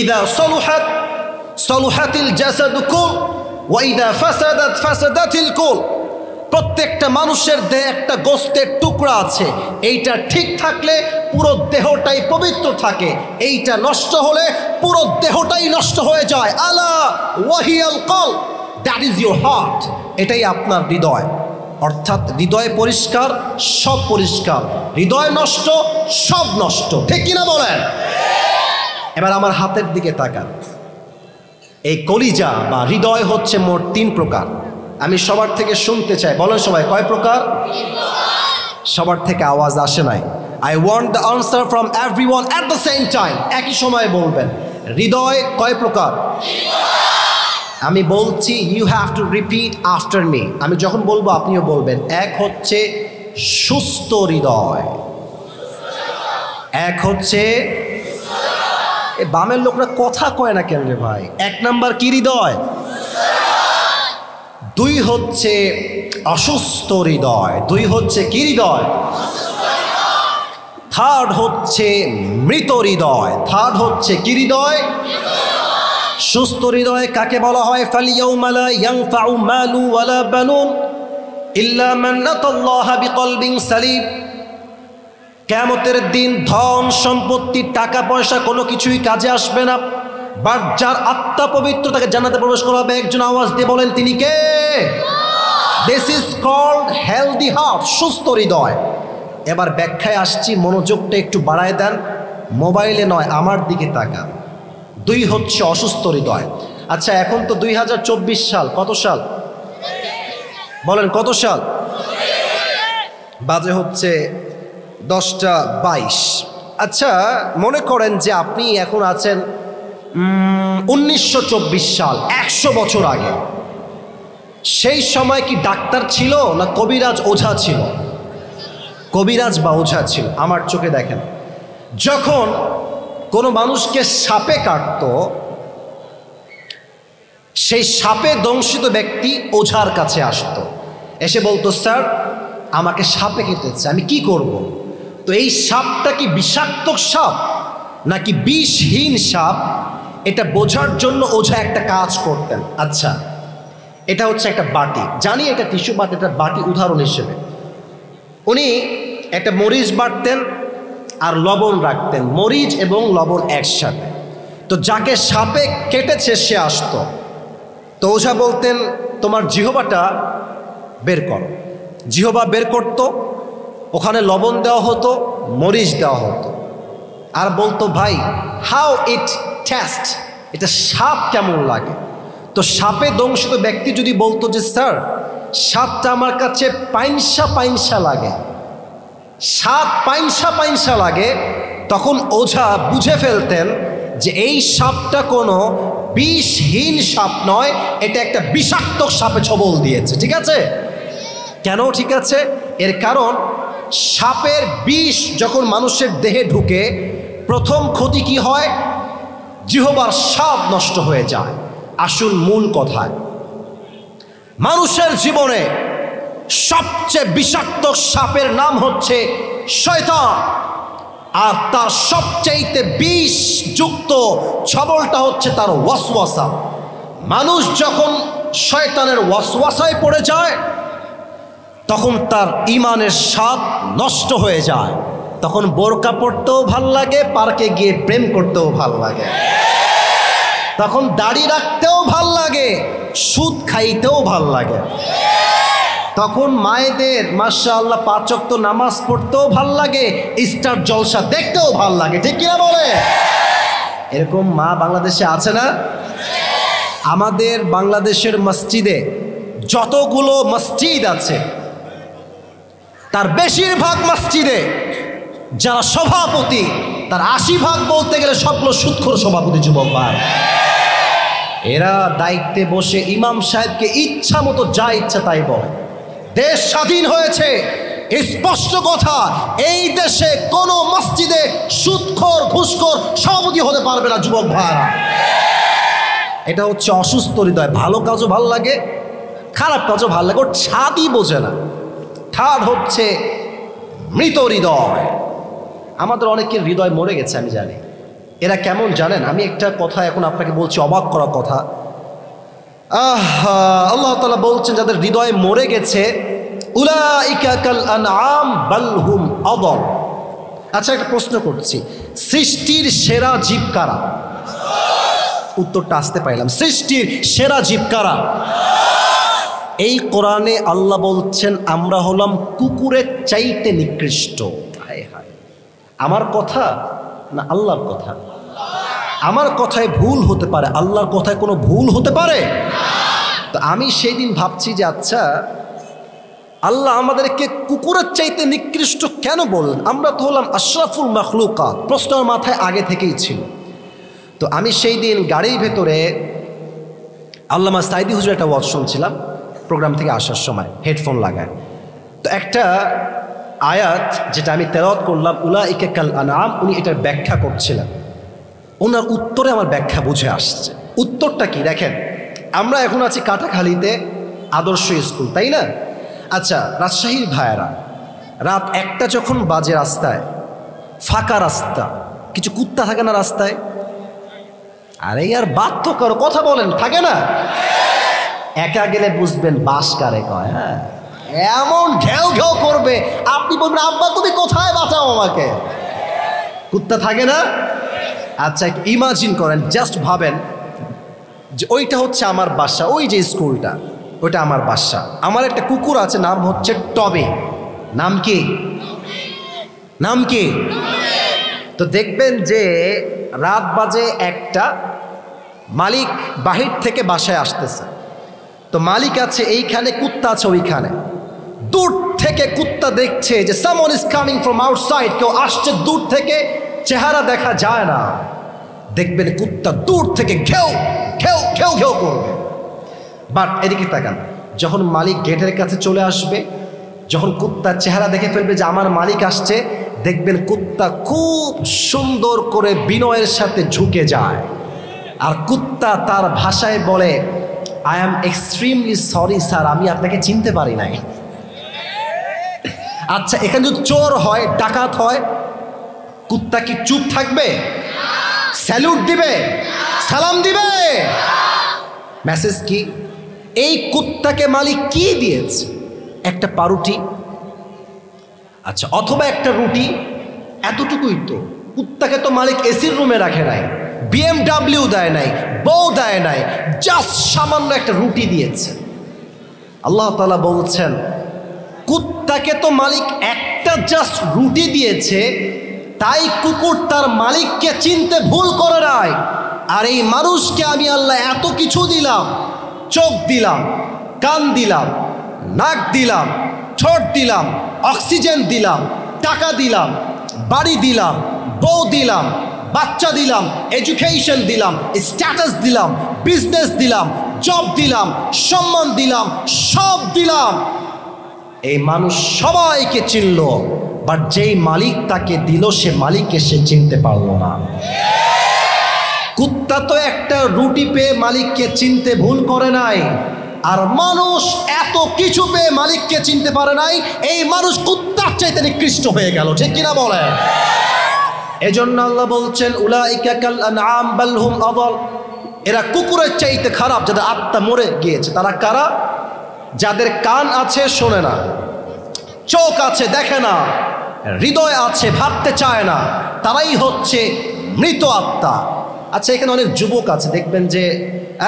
ইযা সলুহাত সলুহাতিল জাসাদু কুল ওয়া ইযা ফাসাদাত ফাসাদাতিল কুল। প্রত্যেকটা মানুষের দেহে একটা গোস্তের টুকরা আছে, এইটা ঠিক থাকলে পুরো দেহটাই পবিত্র থাকে, এইটা নষ্ট হলে পুরো দেহটাই নষ্ট হয়ে যায়। আলা ওয়াহিয়াল কলব, দ্যাট ইজ ইউর হার্ট, এটাই আপনার হৃদয়। অর্থাৎ হৃদয় পরিষ্কার সব পরিষ্কার, হৃদয় নষ্ট সব নষ্ট, ঠিক কিনা বলেন? এবার আমার হাতের দিকে তাকান। এই কলিজা বা হৃদয় হচ্ছে মোট 3 প্রকার। আমি সবার থেকে শুনতে চাই, বলেন সবাই কয় প্রকার? সবার থেকে আওয়াজ আসে নাই। I want the answer from everyone at the same time, একই সময়ে বলবেন। হৃদয় কয় প্রকার? আমি বলছি, you have to repeat after me. আমি যখন বলবো আপনিও বলবেন। এক হচ্ছে সুস্থ হৃদয়, এক হচ্ছে, এ বামের লোকরা কথা কয় না কেন রে ভাই? 1 নাম্বার কি হৃদয়? 2 হচ্ছে অসুস্থ হৃদয়, 2 হচ্ছে কি হৃদয়? 3rd হচ্ছে মৃত হৃদয়, 3rd হচ্ছে কি হৃদয়? সুস্থ হৃদয় কাকে বলা হয়? ফালইয়াউমা লা ইয়ানফাউ মালু ওয়ালা বানুন ইল্লা মান আতাল্লাহা বিকলবিন সালিম। কিয়ামতের দিন ধন সম্পত্তি টাকা পয়সা কোনো কিছুই কাজে আসবে না, বাট যার আত্মা পবিত্র তাকে জান্নাতে প্রবেশ করাবে। একজন আওয়াজ দিয়ে বলেন তিনি কে? This is called healthy heart, সুস্থ হৃদয়। এবার ব্যাখ্যায় আসছি, মনোযোগটা একটু বাড়ায় দেন, মোবাইলে নয় আমার দিকে তাকান। 2 হচ্ছে অসুস্থ হৃদয়। আচ্ছা এখন তো 2024 সাল, কত সাল বলেন? কত সাল? বাজে হচ্ছে 10টা 22। আচ্ছা মনে করেন যে আপনি এখন আছেন 1924 সাল, 100 বছর আগে। সেই সময় কি ডাক্তার ছিল না কবিরাজ ওঝা ছিল? কবিরাজ বা ওঝা ছিল আমার চোখে। দেখেন, যখন কোনো মানুষকে সাপে কাটত, সেই সাপে দংশিত ব্যক্তি ওঝার কাছে আসতো, এসে বলতো, স্যার আমাকে সাপে কেটেছে, আমি কি করব? তো এই সাপটা কি বিষাক্ত সাপ নাকি বিষহীন সাপ, এটা বোঝার জন্য ওঝা একটা কাজ করতেন। আচ্ছা, এটা হচ্ছে একটা বাটি, জানি এটা টিস্যু, বাট এটা বাটি উদাহরণ হিসেবে। উনি একটা মরিচ বাটতেন আর লবণ রাখতেন, মরিচ এবং লবণ একসাথে। তো যাকে সাপে কেটেছে সে আসতো, তো ওঝা বলতেন তোমার জিহ্বাটা বের করো। জিহ্বা বের করতো, ওখানে লবণ দেওয়া হতো, মরিচ দেওয়া হতো, আর বলতো ভাই হাউ ইট টেস্ট, এটা সাপ কেমন লাগে। তো সাপে দংশিত ব্যক্তি যদি বলতো যে স্যার সাপটা আমার কাছে পাইনসা পাইনসা লাগে, সাপ পাইনসা পাইনসা লাগে, তখন ওঝা বুঝে ফেলতেন যে এই সাপটা কোনো বিষহীন সাপ নয়, এটা একটা বিষাক্ত সাপে ছবল দিয়েছে। ঠিক আছে? কেন ঠিক আছে? এর কারণ সাপের বিষ যখন মানুষের দেহে ঢুকে, প্রথম ক্ষতি কি হয়? জিহ্বার স্বাদ নষ্ট হয়ে যায়। আসুন মূল কথায়, মানুষের জীবনে সবচেয়ে বিষাক্ত সাপের নাম হচ্ছে শয়তান, আর তার সবচেয়ে বিষযুক্ত ছবলটা হচ্ছে তার ওয়াসওয়াসা। মানুষ যখন শয়তানের ওয়াসওয়াসায় পড়ে যায়, তখন তার ঈমানের স্বাদ নষ্ট হয়ে যায়। তখন বোরকা পড়তেও ভাল লাগে, পার্কে গিয়ে প্রেম করতেও ভাল লাগে, তখন দাড়ি রাখতেও ভাল লাগে, সুদ খাইতেও ভাল লাগে, তখন মায়েদের মাশাআল্লাহ 5 ওয়াক্ত নামাজ পড়তেও ভাল লাগে, স্টার জলসা দেখতেও ভাল লাগে। ঠিক কিনা বলে? এরকম মা বাংলাদেশে আছে না? আমাদের বাংলাদেশের মসজিদে যতগুলো মসজিদ আছে, তার বেশিরভাগ মসজিদে যারা সভাপতি, তার 80% বলতে গেলে সবগুলো সুদখোর সভাপতি যুবক ভাই। এরা দায়িত্বে বসে ইমাম সাহেবকে ইচ্ছা মতো যা ইচ্ছা তাই বলে। দেশ স্বাধীন হয়েছে, স্পষ্ট কথা, এই দেশে কোনো মসজিদে সুদখোর ঘুষখোর সভাপতি হতে পারবে না যুবক ভাইরা। এটা হচ্ছে অসুস্থ হৃদয়। ভালো কাজও ভাল লাগে, খারাপ কাজও ভাল লাগে, ওর ছাদই বোঝে না। থার্ড হচ্ছে মৃত হৃদয়। আমাদের অনেকের হৃদয় মরে গেছে, আমি জানি। এরা কেমন জানেন? আমি একটা কথা এখন আপনাকে বলছি, অবাক করা কথা। আল্লাহ তাআলা বলছেন যাদের হৃদয় মরে গেছে, উলাইকা কাল আনআম বাল হুম আদল। আচ্ছা, একটা প্রশ্ন করছি, সৃষ্টির সেরা জীব কারা? উত্তরটা আসতে পাইলাম। সৃষ্টির সেরা জীব কারা? এই কোরআনে আল্লাহ বলছেন আমরা হলাম কুকুরের চাইতে নিকৃষ্ট। হায় হায়, আমার কথা না আল্লাহর কথা? আমার কথায় ভুল হতে পারে, আল্লাহর কথায় কোনো ভুল হতে পারে? তো আমি সেই দিন ভাবছি যে আচ্ছা, আল্লাহ আমাদেরকে কুকুরের চাইতে নিকৃষ্ট কেন বললেন? আমরা তো হলাম আশরাফুল মাখলুকাত। প্রশ্ন মাথায় আগে থেকেই ছিল। তো আমি সেই দিন গাড়ির ভেতরে আল্লামা সাইদি হুজুর একটা ওয়াজ শুনছিলাম, প্রোগ্রাম থেকে আসার সময় হেডফোন লাগায়। তো একটা আয়াত যেটা আমি তেলাওয়াত করলাম, উলাইকা কাল আনআম, উনি এটার ব্যাখ্যা করছিলেন। ওনার উত্তরে আমার ব্যাখ্যা বুঝে আসছে। উত্তরটা কি দেখেন, আমরা এখন আছি কাটাখালীতে আদর্শ স্কুল, তাই না? আচ্ছা, রাজশাহীর ভাইয়েরা, রাত 1টা যখন বাজে, রাস্তায় ফাঁকা রাস্তা, কিছু কুত্তা থাকে না রাস্তায়? আরে আর বাধ্য করো, কথা বলেন, থাকে না? একা গেলে বুঝবেন বাস কারে কয়। হ্যাঁ, এমন ঘেউ ঘেউ করবে, আপনি বলবেন আব্বা তুমি কোথায়, বাঁচাও আমাকে। কুত্তা থাকে না? আচ্ছা, ইমাজিন করেন, জাস্ট ভাবেন যে ওইটা হচ্ছে আমার বাসা, ওই যে স্কুলটা ওইটা আমার বাসা। আমার একটা কুকুর আছে, নাম হচ্ছে টবে। নাম কি? নাম কি? তো দেখবেন যে রাত বাজে 1টা, মালিক বাহির থেকে বাসায় আসতেছে। তো মালিক আছে এইখানে, কুত্তা আছে ওইখানে। দূর থেকে কুত্তা দেখছে যে someone is coming from outside, কেউ আসছে দূর থেকে, চেহারা দেখা যায় না। দেখবেন কুত্তা দূর থেকে ঘেউ ঘেউ ঘেউ ঘেউ করবে। বাট এদিকে তাকান, যখন মালিক গেটের কাছে চলে আসবে, যখন কুত্তার চেহারা দেখে ফেলবে যে আমার মালিক আসছে, দেখবেন কুত্তা খুব সুন্দর করে বিনয়ের সাথে ঝুঁকে যায়, আর কুত্তা তার ভাষায় বলে, I am extremely sorry sir, আমি আপনাকে চিনতে পারি নাই। আচ্ছা, এখানে যদি চোর হয়, ডাকাত হয়, কুত্তা কি চুপ থাকবে? স্যালুট দিবে? সালাম দিবে? মেসেজ কি? এই কুত্তাকে মালিক কি দিয়েছে? একটা পাউরুটি, আচ্ছা, অথবা একটা রুটি, এতটুকুই তো। কুত্তাকে তো মালিক এসির রুমে রাখে নাই, BMW দেয় নাই, বউ দেয় নাই, জাস্ট সামান্য একটা রুটি দিয়েছে। আল্লাহ তাআলা বলছেন, কুত্তাকে তো মালিক একটা জাস্ট রুটি দিয়েছে, তাই কুকুর তার মালিককে চিনতে ভুল করে নাই। আর এই মানুষকে আমি আল্লাহ এত কিছু দিলাম, চোখ দিলাম, কান দিলাম, নাক দিলাম, ঠোঁট দিলাম, অক্সিজেন দিলাম, টাকা দিলাম, বাড়ি দিলাম, বউ দিলাম, বাচ্চা দিলাম, এডুকেশন দিলাম, স্ট্যাটাস দিলাম, বিজনেস দিলাম, জব দিলাম, সম্মান দিলাম, সব দিলাম। এই মানুষ সবাইকে চিনল, বাট যেই মালিক তাকে দিল সে মালিককে সে চিনতে পারল না। কুত্তা তো একটা রুটি পেয়ে মালিককে চিনতে ভুল করে নাই, আর মানুষ এত কিছু পেয়ে মালিককে চিনতে পারে নাই। এই মানুষ কুত্তার চাইতে নিকৃষ্ট হয়ে গেল, ঠিক কিনা বলে? এজন্য আল্লাহ বলছেন, উলাইকা কাল আনআম বাল হুম আযাল, এরা কুকুরের চাইতে খারাপ, যাদের আত্মা মরে গিয়েছে। তারা কারা? যাদের কান আছে শোনে না, চোখ আছে দেখে না, হৃদয় আছে ভাবতে চায় না, তারাই হচ্ছে মৃত আত্মা। আচ্ছা, এখানে অনেক যুবক আছে, দেখবেন যে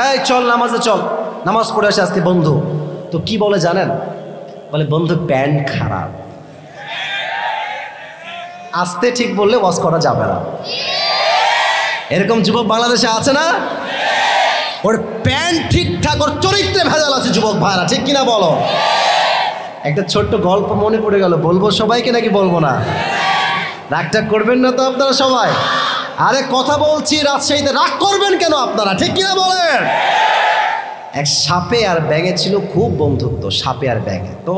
এই চল নামাজে চল, নামাজ পড়ে আসে আজকে বন্ধু। তো কি বলে জানেন? বলে বন্ধু প্যান্ট খারাপ। আসতে ঠিক বললে ওয়াজ করা যাবে না। এরকম যুবক বাংলাদেশে আছে না? ওর প্যান্ট ঠিকঠাক, ওর চরিত্রে ভেজাল আছে যুবক ভাইরা, ঠিক কিনা বলো? একটা ছোট্ট গল্প মনে পড়ে গেল, বলবো সবাইকে নাকি বলবো না? রাগটা করবেন না তো আপনারা সবাই? আরে কথা বলছি, রাজশাহীতে রাগ করবেন কেন আপনারা, ঠিক কিনা বলেন? এক সাপে আর ব্যাঙে ছিল খুব বন্ধুত্ব, সাপে আর ব্যাঙে। তো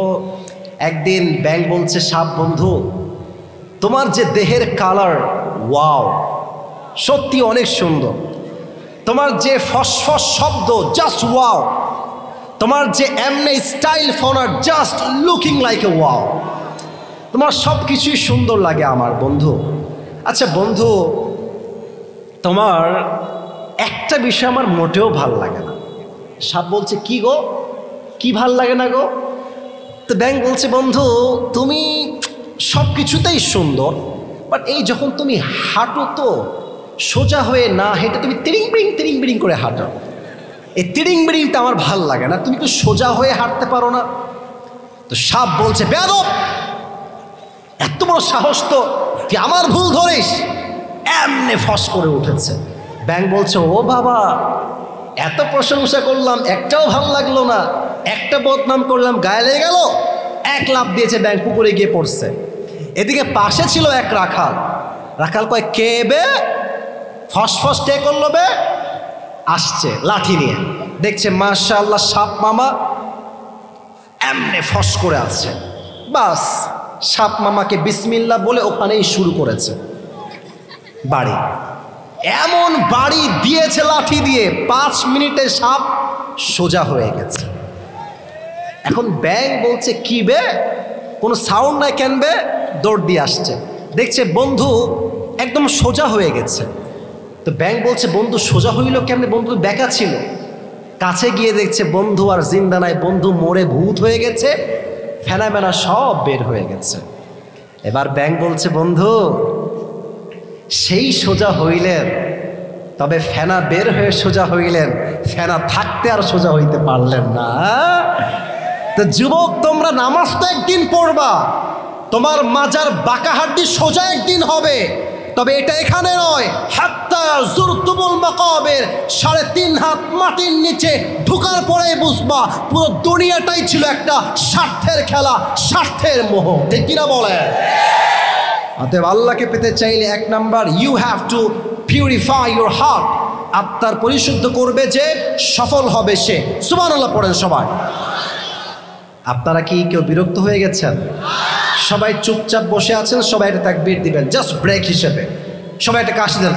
একদিন ব্যাঙ বলছে সাপ, বন্ধু তোমার যে দেহের কালার, ওয়াও, সত্যি অনেক সুন্দর। তোমার যে ফসফস শব্দ, জাস্ট ওয়াও। তোমার যে এমনি স্টাইল ফোনার, just looking like a wow. তোমার সব কিছুই সুন্দর লাগে আমার বন্ধু। আচ্ছা বন্ধু, তোমার একটা বিষয় আমার মোটেও ভাল লাগে না। সাপ বলছে, কি গো, কি ভাল লাগে না গো? তো ব্যাঙ বলছে, বন্ধু তুমি সব কিছুতেই সুন্দর, বাট এই যখন তুমি হাঁটো তো সোজা হয়ে না হেঁটে তুমি তিরিং বিরিং করে হাঁটো, এই তিরিং বিরিংটা আমার ভাল লাগে না, তুমি তো সোজা হয়ে হাঁটতে পারো না। তো সাপ বলছে, বেয়াদব, এত বড় সাহস তো, তুই আমার ভুল ধরিস? এমনি ফস করে উঠেছে। ব্যাঙ বলছে, ও বাবা, এত প্রশংসা করলাম, একটাও ভাল লাগলো না, একটা বদনাম করলাম, গায়ে লেগে গেল। এক লাফ দিয়েছে, ব্যাঙ পুকুরে গিয়ে পড়ছে। এদিকে পাশে ছিল এক রাখাল। রাখাল কয়, কে বে? ফস কে করলো বে? আসছে লাঠি নিয়ে, দেখছে মাশাআল্লাহ সাপ মামা এমনি ফস করে আছে। বাস, সাপ মামাকে বিসমিল্লাহ বলে ওখানেই শুরু করেছে বাড়ি। এমন বাড়ি দিয়েছে লাঠি দিয়ে, 5 মিনিটে সাপ সোজা হয়ে গেছে। এখন ব্যাঙ বলছে, কি বে, কোনো সাউন্ড নাই কেন বে? দৌড় দিয়ে আসছে, দেখছে বন্ধু একদম সোজা হয়ে গেছে। তো ব্যাঙ বলছে, বন্ধু সোজা হইল কেমনে? বন্ধু বেঁকা ছিল। কাছে গিয়ে দেখছে বন্ধু আর জিন্দা নাই, বন্ধু মরে ভূত হয়ে গেছে, ফেনা মেনা সব বের হয়ে গেছে। এবার ব্যাঙ বলছে, বন্ধু সেই সোজা হইলেন, তবে ফেনা বের হয়ে সোজা হইলেন, ফেনা থাকতে আর সোজা হইতে পারলেন না। তো যুবক, তোমরা নামাজ তো একদিন পড়বা, তোমার মাজার বাঁকা হাড্ডি সোজা একদিন হবে, তবে এটা এখানে নয়। হাত্তা যুরতুমুল মাকাবির, 3.5 হাত মাটির নিচে ঢুকার পরে বুঝবা পুরো দুনিয়াটাই ছিল একটা স্বার্থের খেলা, স্বার্থের মোহ, ঠিক কিনা বলে? অতএব আল্লাহকে পেতে চাইলে 1 number, you have to purify your heart. আত্মার পরিশুদ্ধ করবে যে, সফল হবে সে। সুবহানাল্লাহ পড়েন সবাই। আপনারা কি কেউ বিরক্ত হয়ে গেছেন? সবাই চুপচাপ বসে আছেন, সবাই একটা তাকবীর দিবেন জাস্ট ব্রেক হিসেবে। সবাই একটা কাশি দেন,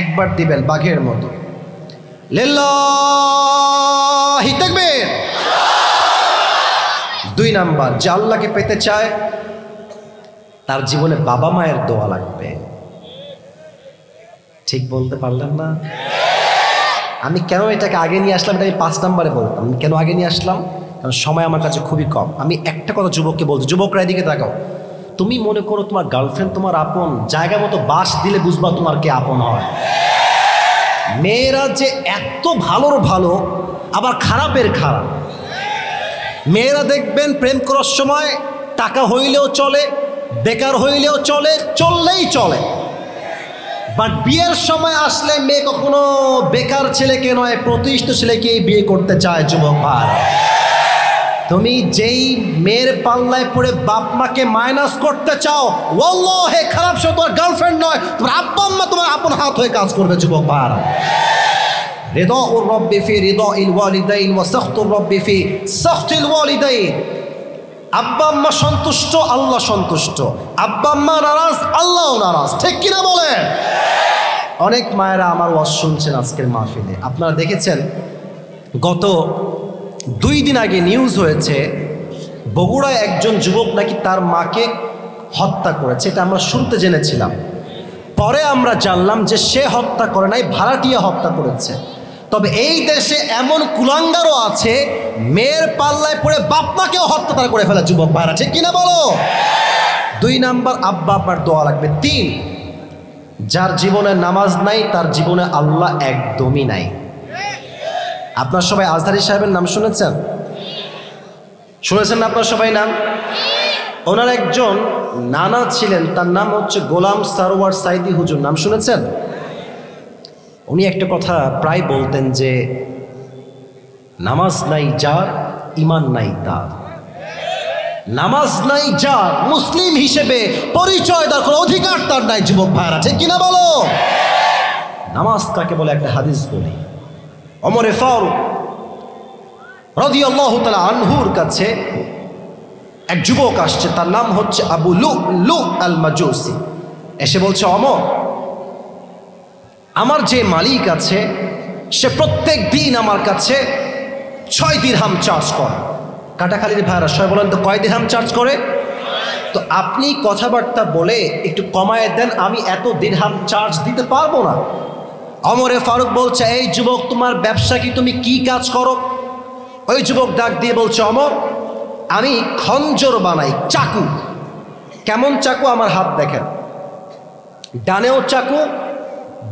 একবার দিবেন বাঘের মতো। লিল্লাহি তাকবীর। 2 নাম্বার, যে আল্লাহকে পেতে চায় তার জীবনে বাবা মায়ের দোয়া লাগবে। ঠিক বলতে পারলাম না? আমি কেন এটাকে আগে নিয়ে আসলাম, এটা আমি 5 নম্বরে বলতাম। আমি কেন আগে নিয়ে আসলাম? কারণ সময় আমার কাছে খুবই কম। আমি একটা কথা যুবককে বলছি, যুবকরা এদিকে তাকাও। তুমি মনে করো তোমার গার্লফ্রেন্ড তোমার আপন, জায়গা মতো বাস দিলে বুঝবা তোমার কে আপন হয়। মেয়েরা যে এত ভালোর ভালো আবার খারাপের খারাপ। মেয়েরা দেখবেন প্রেম করার সময় টাকা হইলেও চলে, বেকার হইলেও চলে, চললেই চলে। বাট বিয়ের সময় আসলে মেয়ে কখনো বেকার ছেলেকে নয়, প্রতিষ্ঠিত ছেলেকেই বিয়ে করতে চায়। যুবক ভাই, তুমি যেই মেয়ের পাল্লায় পড়ে বাপ মাকে মাইনাস করতে চাও, ওয়াল্লাহি খারাপ সে তোমার গার্লফ্রেন্ড নয়, তোমার আব্বা আম্মা তোমার আপন হাত হয়ে কাজ করবে। যুবক ভাই, রিদাউর রাব্বি ফি রিদাইল ওয়ালিদাইন ওয়া সাখতুর রাব্বি ফি সাখতিল ওয়ালিদাইন। আব্বা আম্মা সন্তুষ্ট, আল্লাহ সন্তুষ্ট। আব্বা আম্মা নারাজ, আল্লাহও নারাজ। ঠিক কিনা বলেন? অনেক মায়েরা আমার ওয়াজ শুনছেন আজকের মাহফিলে। আপনারা দেখেছেন গত 2 দিন আগে নিউজ হয়েছে, বগুড়ায় একজন যুবক নাকি তার মাকে হত্যা করেছে। এটা আমরা শুনতে জেনেছিলাম, পরে আমরা জানলাম যে সে হত্যা করে নাই, ভাড়াটিয়া হত্যা করেছে। তবে এই দেশে এমন কুলাঙ্গারও আছে, মেয়ের পাল্লায় পড়ে বাপ মাকেও হত্যা তারা করে ফেলে। যুবক ভাইরা, ঠিক কিনা বলো? 2 নাম্বার, আব্বা আব্বার দোয়া লাগবে। 3, যার জীবনে নামাজ নাই তার জীবনে আল্লাহ একদমই নাই। আপনার সবাই আজহারী সাহেবের নাম শুনেছেন? শুনেছেন না আপনার সবাই নাম? ওনার একজন নানা ছিলেন, তার নাম হচ্ছে গোলাম সারোয়ার সাইদি হুজুর। নাম শুনেছেন? উনি একটা কথা প্রায় বলতেন যে নামাজ নাই যার, ইমান নাই তার। নামাজ নাই যার, মুসলিম হিসেবে পরিচয় দেওয়ার কোনো অধিকার তার নাই। যুবক ভাইরা, ঠিক কিনা বলো? নামাজ কাকে বলে একটা হাদিস বলি। ওমরে ফারুক রাদিয়াল্লাহু তাআলা আনহুর কাছে এক যুবক আসছে, তার নাম হচ্ছে আবু লু'লু আল মাজুসি। এসে বলছে, ওমর, আমার যে মালিক আছে সে প্রত্যেক দিন আমার কাছে 6 দিরহাম চার্জ করে। কাটাখালীর ভাইরা সবাই বলেন তো, কয় দিরহাম চার্জ করে? তো আপনি কথাবার্তা বলে একটু কমায় দেন, আমি এত দিরহাম চার্জ দিতে পারবো না। ওমরে ফারুক বলছে, এই যুবক, তোমার ব্যবসা কি? তুমি কি কাজ করো? ওই যুবক ডাক দিয়ে বলছে, ওমর, আমি খঞ্জর বানাই, চাকু। কেমন চাকু? আমার হাত দেখেন, ডানেও চাকু,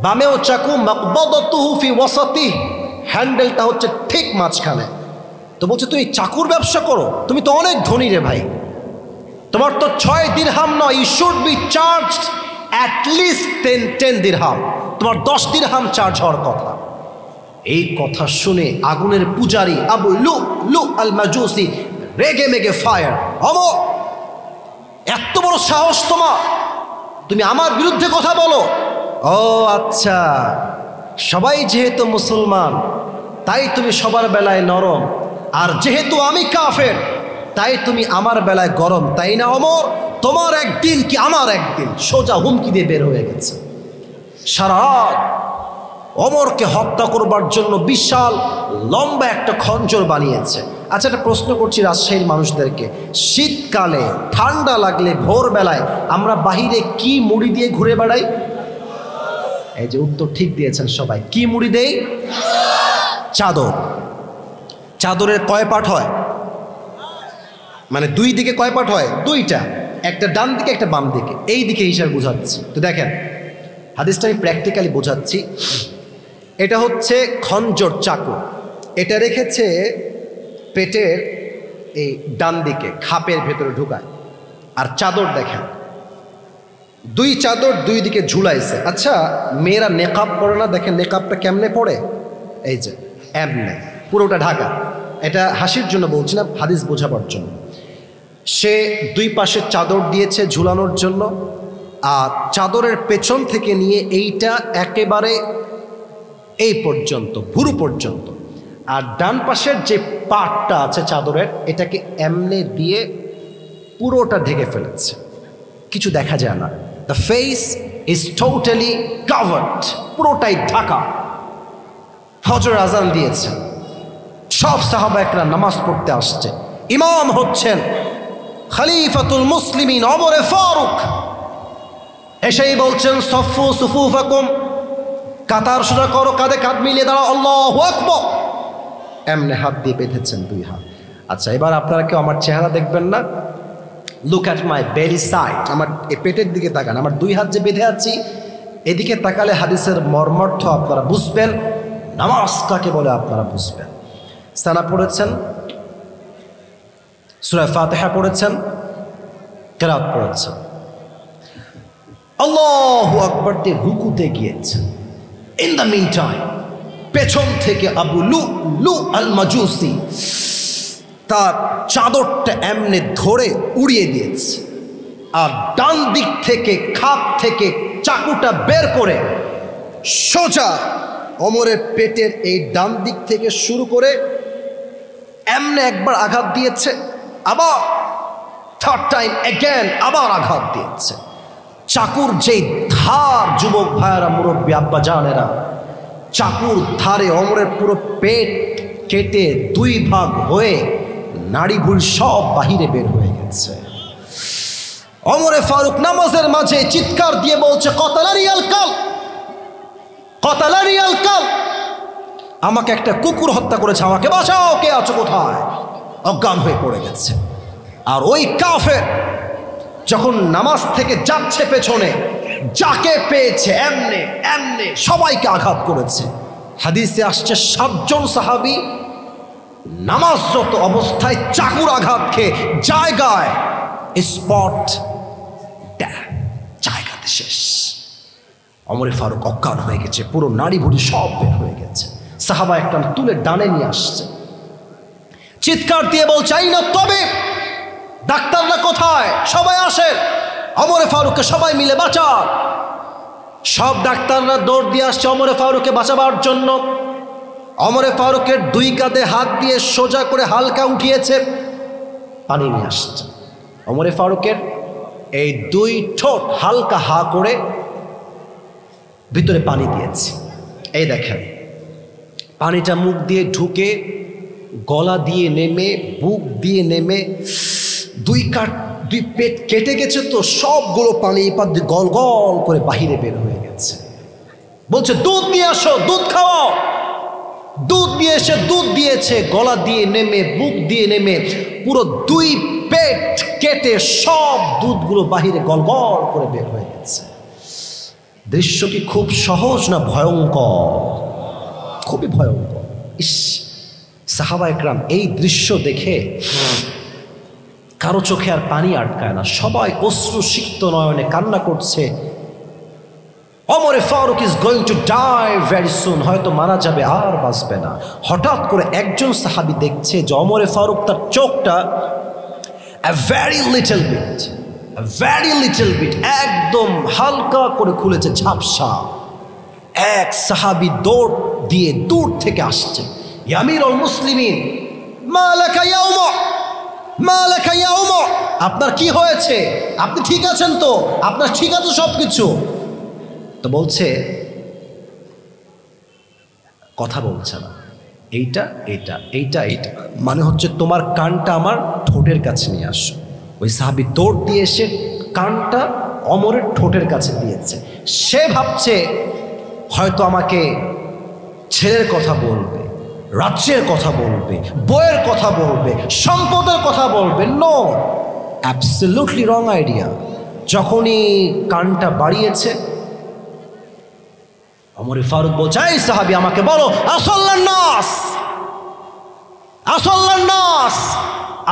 বামেও চাকু, মাকবাদাতুহু ফি ওয়াসাতিহি, হ্যান্ডেলটা হচ্ছে ঠিক মাঝখানে। তো বলছে, তুমি চাকুর ব্যবসা করো? তুমি তো অনেক ধনী রে ভাই, তোমার তো 6 দিরহাম নয়, you should be charged at least 10 দিরহাম। তোমার 10 দিরহাম চার্জ হওয়ার কথা। এই কথা শুনে আগুনের পূজারী আবু লু'লু আল মাজুসি রেগে মেগে ফায়ার। ওমর, এত বড় সাহস তোমার, তুমি আমার বিরুদ্ধে কথা বলো? ও আচ্ছা, সবাই যেহেতু মুসলমান তাই তুমি সবার বেলায় নরম, আর যেহেতু আমি কাফের তাই তুমি আমার বেলায় গরম, তাই না ওমর? তোমার একদিন কি আমার একদিন। সোজা হুমকি দিয়ে বের হয়ে গেছে। সারা ওমরকে হত্যা করবার জন্য বিশাল লম্বা একটা খঞ্জর বানিয়েছে। আচ্ছা, একটা প্রশ্ন করছি রাজশাহীর মানুষদেরকে, শীতকালে ঠান্ডা লাগলে ভোরবেলায় আমরা বাহিরে কি মুড়ি দিয়ে ঘুরে বেড়াই? এই যে উত্তর ঠিক দিয়েছেন সবাই। কি মুড়ি দেই? চাদর। চাদরের কয় পাট হয়? মানে 2 দিকে কয় পাট হয়? 2টা, একটা ডান দিকে একটা বাম দিকে। এই দিকে হিসাবে বোঝাচ্ছি। তো দেখেন, হাদিসটা আমি প্র্যাকটিক্যালি বোঝাচ্ছি। এটা হচ্ছে খঞ্জর, চাকু। এটা রেখেছে পেটের এই ডান দিকে, খাপের ভেতরে ঢুকায়। আর চাদর দেখেন, 2 চাদর 2 দিকে ঝুলাইছে। আচ্ছা, মেয়েরা নেকাব পরে না? দেখেন নেকাবটা কেমনে পড়ে, এই যে এমনে পুরোটা ঢাকা। এটা হাসির জন্য বলছি না, হাদিস বোঝাবার জন্য। সে 2 পাশে চাদর দিয়েছে ঝুলানোর জন্য, আর চাদরের পেছন থেকে নিয়ে এইটা একেবারে এই পর্যন্ত, ভুরু পর্যন্ত। আর ডান পাশের যে পাটটা আছে চাদরের, এটাকে এমনে দিয়ে পুরোটা ঢেকে ফেলেছে, কিছু দেখা যায় না। The face is totally covered, পুরোটাই ঢাকা। ফজর আজান দিয়েছে, সব সাহাবা একরাম নামাজ পড়তে আসছে। ইমাম হচ্ছেন খলিফাতুল মুসলিমিন ওমরে ফারুক। এসেই বলছেন সফু সুফুফাকুম, কাতার সোজা করো, কাঁধে কাঁধ মিলিয়ে দাঁড়াও, আল্লাহু আকবার। এমনে হাত দিয়ে বেঁধেছেন 2 হাত। আচ্ছা, এবার আপনারা কেউ আমার চেহারা দেখবেন না, লুক অ্যাট মাই বেলি সাইড, আমার এই পেটের দিকে তাকান। আমার 2 হাত যে বেঁধে আছি, এদিকে তাকালে হাদিসের মর্মার্থ আপনারা বুঝবেন, নামাজ কাকে বলে আপনারা বুঝবেন। সানা পড়েছেন, সূরা ফাতিহা পড়েছেন, কিরাত পড়েছেন, আল্লাহু আকবার দিয়ে রুকুতে গিয়েছেন। ইন দ্য মিন টাইম পেছন থেকে আবু লু আল মাজুসি তার চাদরটা এমনি ধরে উড়িয়ে দিয়েছে, আর ডান দিক থেকে খাপ থেকে চাকুটা বের করে সোজা ওমরের পেটের এই ডান দিক থেকে শুরু করে এমনি একবার আঘাত দিয়েছে, আবার থার্ড টাইম এগেন আবার আঘাত দিয়েছে। চাকুর যেই ধার, যুবক ভাইয়েরা, মুরব্বী আব্বা জানেরা, চাকুর ধারে ওমরের পুরো পেট কেটে 2 ভাগ হয়ে নাড়ি ভুঁড়ি সব বাহিরে বের হয়ে গেছে। ওমরে ফারুক নামাজের মাঝে চিৎকার দিয়ে বলছে, কতালানি আল কাল, কতালানি আল কাল, আমাকে একটা কুকুর হত্যা করেছে, আমাকে বাঁচাও, কে আছো কোথায়? অজ্ঞান হয়ে পড়ে গেছে। আর ওই কাফের যখন নামাজ থেকে যাচ্ছে পেছনে, যাকে পেয়েছে এমনে এমনে সবাইকে আঘাত করেছে। হাদিসে আসছে 7 জন সাহাবী নামাজরত অবস্থায় চাকুর আঘাত খেয়ে জায়গায় স্পট জায়গাতে শেষ। ওমরে ফারুক অজ্ঞান হয়ে গেছে, পুরো নাড়ি ভুড়ি সব বের হয়ে গেছে। সাহাবা একটা তুলে ডানে নিয়ে আসছে, চিৎকার দিয়ে বলছে, এই না তবে ডাক্তাররা কোথায়, সবাই আসে, ওমরে ফারুককে সবাই মিলে বাঁচা। সব ডাক্তাররা দৌড় দিয়ে আসছে ওমরে ফারুককে বাঁচাবার জন্য। ওমরে ফারুকের 2 কাঁধে হাত দিয়ে সোজা করে হালকা উঠিয়েছে, পানি নিয়ে আসছে। ওমরে ফারুকের এই 2 ঠোঁট হালকা হা করে ভিতরে পানি দিয়েছে। এই দেখেন, পানিটা মুখ দিয়ে ঢুকে গলা দিয়ে নেমে বুক দিয়ে নেমে 2 পেট কেটে গেছে, তো সবগুলো পানি পাত দিয়ে গল গল করে বাহিরে বের হয়ে গেছে। বলছে দুধ নিয়ে আসো, দুধ খাওয়াও। দুধ নিয়ে এসে দুধ দিয়েছে, গলা দিয়ে নেমে বুক দিয়ে নেমে পুরো 2 পেট কেটে সব দুধগুলো বাহিরে গল গল করে বের হয়ে গেছে। দৃশ্য কি খুব সহজ না ভয়ঙ্কর? খুবই ভয়ঙ্কর। ইস, সাহাবা একরাম এই দৃশ্য দেখে কারো চোখে আর পানি আটকায় না, সবাই অশ্রু সিক্ত নয়নে কান্না করছে। ওমরে ফারুক is going to die very soon, হয়তো মারা যাবে, আর বাঁচবে না। হঠাৎ করে একজন সাহাবী দেখছে যে ওমরে ফারুক তার চোখটা ভেরি লিটল বিট একদম হালকা করে খুলেছে, ঝাপসা। এক সাহাবী দৌড় দিয়ে দূর থেকে আসছে, ইয়া আমিরুল মুসলিমিন, মালাকা ইয়া উমর, মালাকা ইয়া উমর, আপনার কি হয়েছে? আপনি ঠিক আছেন তো? আপনার ঠিক আছে সব কিছু? তো বলছে, কথা বলছে না, এইটা এইটা এইটা এইটা, মানে হচ্ছে তোমার কানটা আমার ঠোঁটের কাছে নিয়ে আসো। ওই সাহাবী দৌড় দিয়ে এসে কানটা ওমরের ঠোঁটের কাছে দিয়েছে। সে ভাবছে হয়তো আমাকে ছেলের কথা বলবে, রাজ্যের কথা বলবে, বইয়ের কথা বলবে, সম্পদের কথা বলবে। No, absolutely wrong idea. যখনই কানটা বাড়িয়েছে, ওমর ফারুক বলছে, এই সাহাবী আমাকে বলো, আসল্লান নাস, আসল্লান নাস,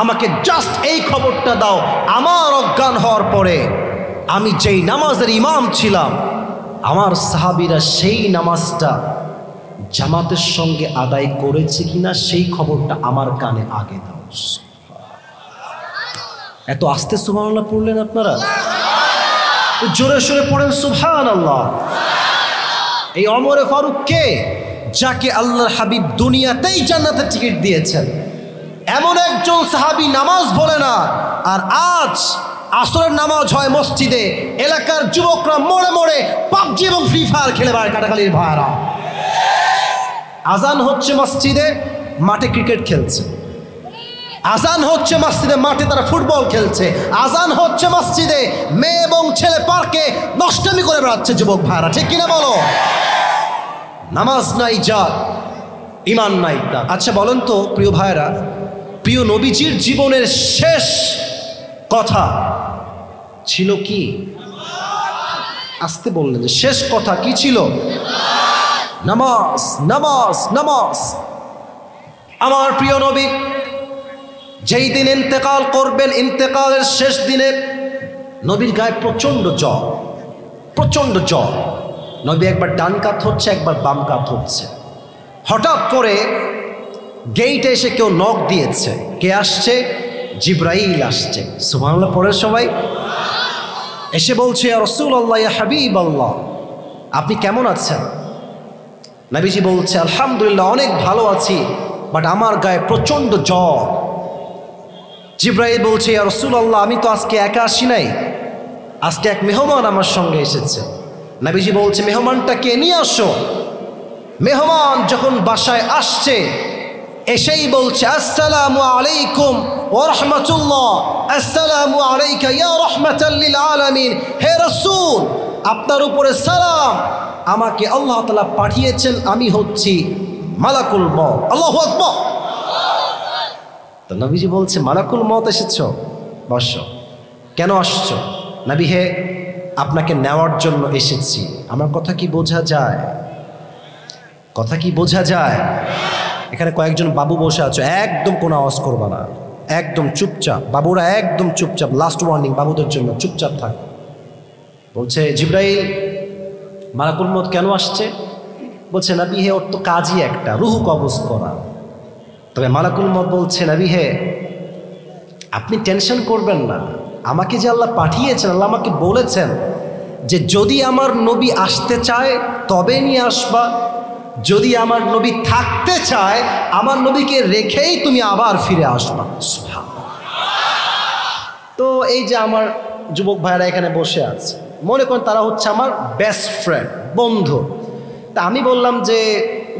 আমাকে জাস্ট এই খবরটা দাও, আমার অজ্ঞান হওয়ার পরে আমি যেই নামাজের ইমাম ছিলাম, আমার সাহাবীরা সেই নামাজটা জামাতের সঙ্গে আদায় করেছে কিনা সেই খবরটা আমার কানে আগে দাও। এত আস্তে সুবহানাল্লাহ পড়লেন আপনারা? জোরে সোরে পড়েন সুবহানাল্লাহ। এই ওমরে ফারুক কে? যাকে আল্লাহর হাবিব দুনিয়াতেই জান্নাতের টিকিট দিয়েছেন, এমন একজন সাহাবী নামাজ বলে না, আর আজ আসরের নামাজ হয় মসজিদে, এলাকার যুবকরা মোড়ে মোড়ে পাবজি এবং ফ্রি ফায়ার খেলে বেড়ায় কাটাখালীর ভাইরা। আজান হচ্ছে মসজিদে, মাঠে ক্রিকেট খেলছে। আজান হচ্ছে মসজিদে, মাঠে তারা ফুটবল খেলছে। আজান হচ্ছে মসজিদে, মেয়ে এবং ছেলে পার্কে নষ্টামি করে বেড়াচ্ছে যুবক ভাইরা, ঠিক কিনা বলো? নামাজ নাই যার, ইমান নাই তার। আচ্ছা বলেন তো প্রিয় ভাইরা, প্রিয় নবীজির জীবনের শেষ কথা ছিল কি? আসতে বললেন যে শেষ কথা কি ছিল? নামাজ, নামাজ, নামাজ। আমার প্রিয় নবী যেই দিন ইন্তেকাল করবেন, ইন্তেকালের শেষ দিনে নবীর গায়ে প্রচণ্ড জ্বর, প্রচণ্ড জ্বর। নবী একবার ডান কাত হচ্ছে, একবার বাম কাত হচ্ছে। হঠাৎ করে গেইটে এসে কেউ নক দিয়েছে। কে আসছে? জিব্রাইল আসছে। সুবহানাল্লাহ পড়ে সবাই। এসে বলছে, ইয়া রাসূলুল্লাহ, ইয়া হাবিবাল্লাহ, আপনি কেমন আছেন? নবীজি বলছে, আলহামদুলিল্লাহ, অনেক ভালো আছি, বাট আমার গায়ে প্রচণ্ড জ্বর। জিব্রাইল বলছে, ইয়া রাসূলুল্লাহ, আমি তো আজকে একা আসি নাই, আজকে এক মেহমান আমার সঙ্গে এসেছে। নবীজি বলছে, মেহমানটাকে নিয়ে আসো। মেহমান যখন বাসায় আসছে, এসেই বলছে, আসসালামু আলাইকুম ওয়া রাহমাতুল্লাহ, আসসালামু আলাইকা ইয়া রাহমাতাল লিল আলামিন। হে রাসূল, আপনার উপরে সালাম, আমাকে আল্লাহ তাআলা পাঠিয়েছেন, আমি হচ্ছি মালাকুল মউত। আল্লাহু আকবার। তো নবীজি বলছে, মালাকুল মউত এসেছো, বসো। কেন আসছো? নবী হে, আপনাকে নেওয়ার জন্য এসেছি। আমার কথা কি বোঝা যায়? কথা কি বোঝা যায়? এখানে কয়েকজন বাবু বসে আছো, একদম কোনো আওয়াজ করবা না, একদম চুপচাপ। বাবুরা একদম চুপচাপ, লাস্ট ওয়ার্নিং বাবুদের জন্য, চুপচাপ থাক। বলছে, জিব্রাইল, মালাকুল মউত কেন আসছে? বলছে, নবী হে, ওর তো কাজই একটা, রুহ কবজ করা। তবে মালাকুল মউত বলছে, নবী হে, আপনি টেনশন করবেন না, আমাকে যে আল্লাহ পাঠিয়েছেন, আল্লাহ আমাকে বলেছেন যে যদি আমার নবী আসতে চায় তবে নিয়ে আসবা, যদি আমার নবী থাকতে চায় আমার নবীকে রেখেই তুমি আবার ফিরে আসবা। তো এই যে আমার যুবক ভাইরা এখানে বসে আছে, মনে করেন তারা হচ্ছে আমার বেস্ট ফ্রেন্ড, বন্ধু। তা আমি বললাম যে,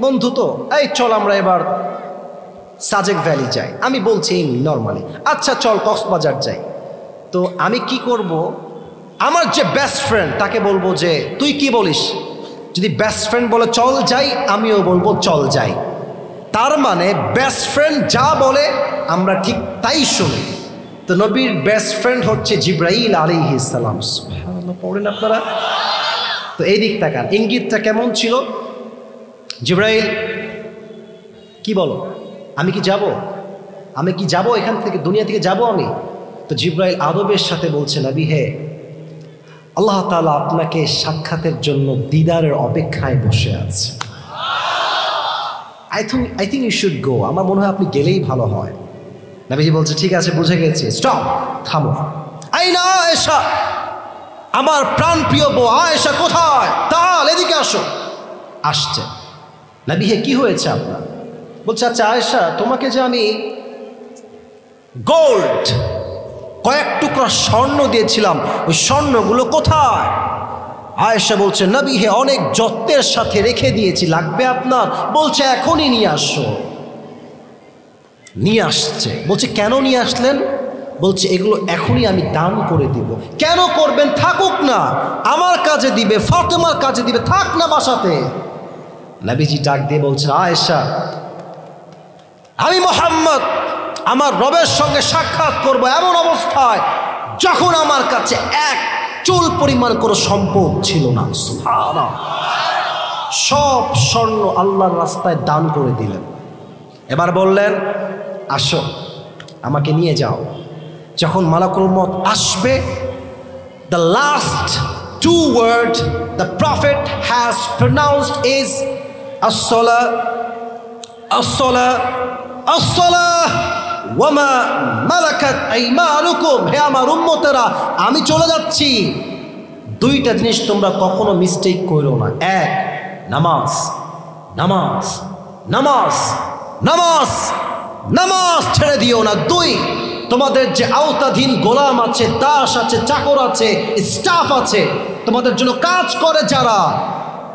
বন্ধু তো এই চল আমরা এবার সাজেক ভ্যালি যাই। আমি বলছি নর্মালি, আচ্ছা চল কক্সবাজার যাই। তো আমি কি করব, আমার যে বেস্ট ফ্রেন্ড তাকে বলবো যে তুই কি বলিস? যদি বেস্ট ফ্রেন্ড বলে চল যাই, আমিও বলবো চল যাই। তার মানে বেস্ট ফ্রেন্ড যা বলে আমরা ঠিক তাই শুনি। তো নবীর বেস্ট ফ্রেন্ড হচ্ছে জিব্রাইল আলাইহিস সালাম। সুবহানাল্লাহ পড়েন আপনারা। তো এই দিক তাকান, ইঙ্গিতটা কেমন ছিল? জিব্রাইল, কি বলো, আমি কি যাব? আমি কি যাব এখান থেকে, দুনিয়া থেকে যাব আমি? তো জিব্রাইল আদবের সাথে বলছে, নবী হে, আল্লাহ তাআলা আপনাকে সাক্ষাতের জন্য দিদারের অপেক্ষায় বসে আছে। I think you should go. আমার মনে হয় আপনি গেলেই ভালো হয়। নবীজি বলছে, ঠিক আছে, বুঝে গেছি, স্টপ, থামো। আইনা আয়েশা, আমার প্রাণ প্রিয় বউ আয়েশা কোথায়? তাল এদিকে আসো। আসছে। নবী হে, কি হয়েছে আপনার? বলছে, আচ্ছা আয়েশা, তোমাকে যে আমি গোল্ড কয়েক টুকরা স্বর্ণ দিয়েছিলাম, ওই স্বর্ণগুলো কোথায়? আয়েশা বলছে, নবী হে, অনেক যত্নের সাথে রেখে দিয়েছি, লাগবে আপনার? বলছে, এখনই নিয়ে আসো। নিয়ে আসছে। বলছে, কেন নিয়ে আসলেন? বলছে, এগুলো এখনই আমি দান করে দিব। কেন করবেন? থাকুক না, আমার কাজে দিবে, ফাতেমার কাজে দিবে, থাক না বাসাতে। নবীজি ডাক দিয়ে বলছেন, আয়েশা, আমি মুহাম্মদ আমার রবের সঙ্গে সাক্ষাৎ করব এমন অবস্থায় যখন আমার কাছে এক চুল পরিমাণ কোনো সম্পদ ছিল না। সুবহানাল্লাহ। সব স্বর্ণ আল্লাহর রাস্তায় দান করে দিলেন। এবার বললেন, আসো, আমাকে নিয়ে যাও। যখন মালাকুল মউত আসবে, the last two words the prophet has pronounced is as-salah, as-salah, as-salah ওয়ামা মালাকাত আইমানুকুম। হে আমার উম্মতেরা, আমি চলে যাচ্ছি, দুইটা জিনিস তোমরা কখনো মিস্টেক করো না। এক, নামাজ, নামাজ, নামাজ, নামাজ। নামাজ ছেড়ে দিও না। 2, তোমাদের যে আওতাধীন গোলাম আছে, দাস আছে, চাকর আছে, স্টাফ আছে, তোমাদের জন্য কাজ করে যারা,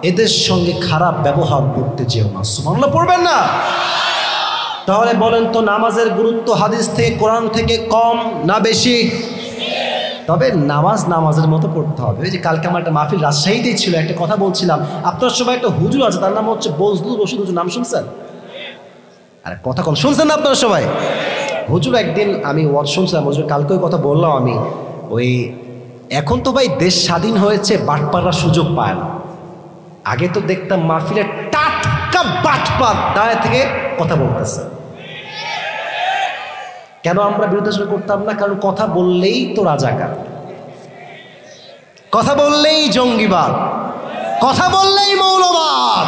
এদের সঙ্গে খারাপ ব্যবহার করতে যেও না। সুবহানাল্লাহ পড়বেন না? তাহলে বলেন তো নামাজের গুরুত্ব হাদিস থেকে, কোরআন থেকে কম না বেশি? তবে নামাজ নামাজের মতো পড়তে হবে। ওই যে কালকে আমার একটা মাহফিল রাজশাহীতেই ছিল, একটা কথা বলছিলাম, আপনার সবাই একটা হুজুর আছে, তার নাম হচ্ছে বজলুর রশিদ হুজুর, নাম শুনছেন? আরে কথা কম শুনছেন না আপনারা সবাই? হুজুর একদিন আমি ওয়াজ শুনছিলাম, হুজুর কালকে ওই কথা বললাম আমি, ওই এখন তো ভাই দেশ স্বাধীন হয়েছে, বাটপাড়ার সুযোগ পায় না। আগে তো দেখতাম মাহফিলে টাটকা বাটপার দাঁড়িয়ে থেকে কথা বলতেছে। কেন আমরা বিরোধিতা করতাম না? কারণ কথা বললেই তো রাজাকার, কথা বললেই জঙ্গিবাদ, কথা বললেই মৌলবাদ।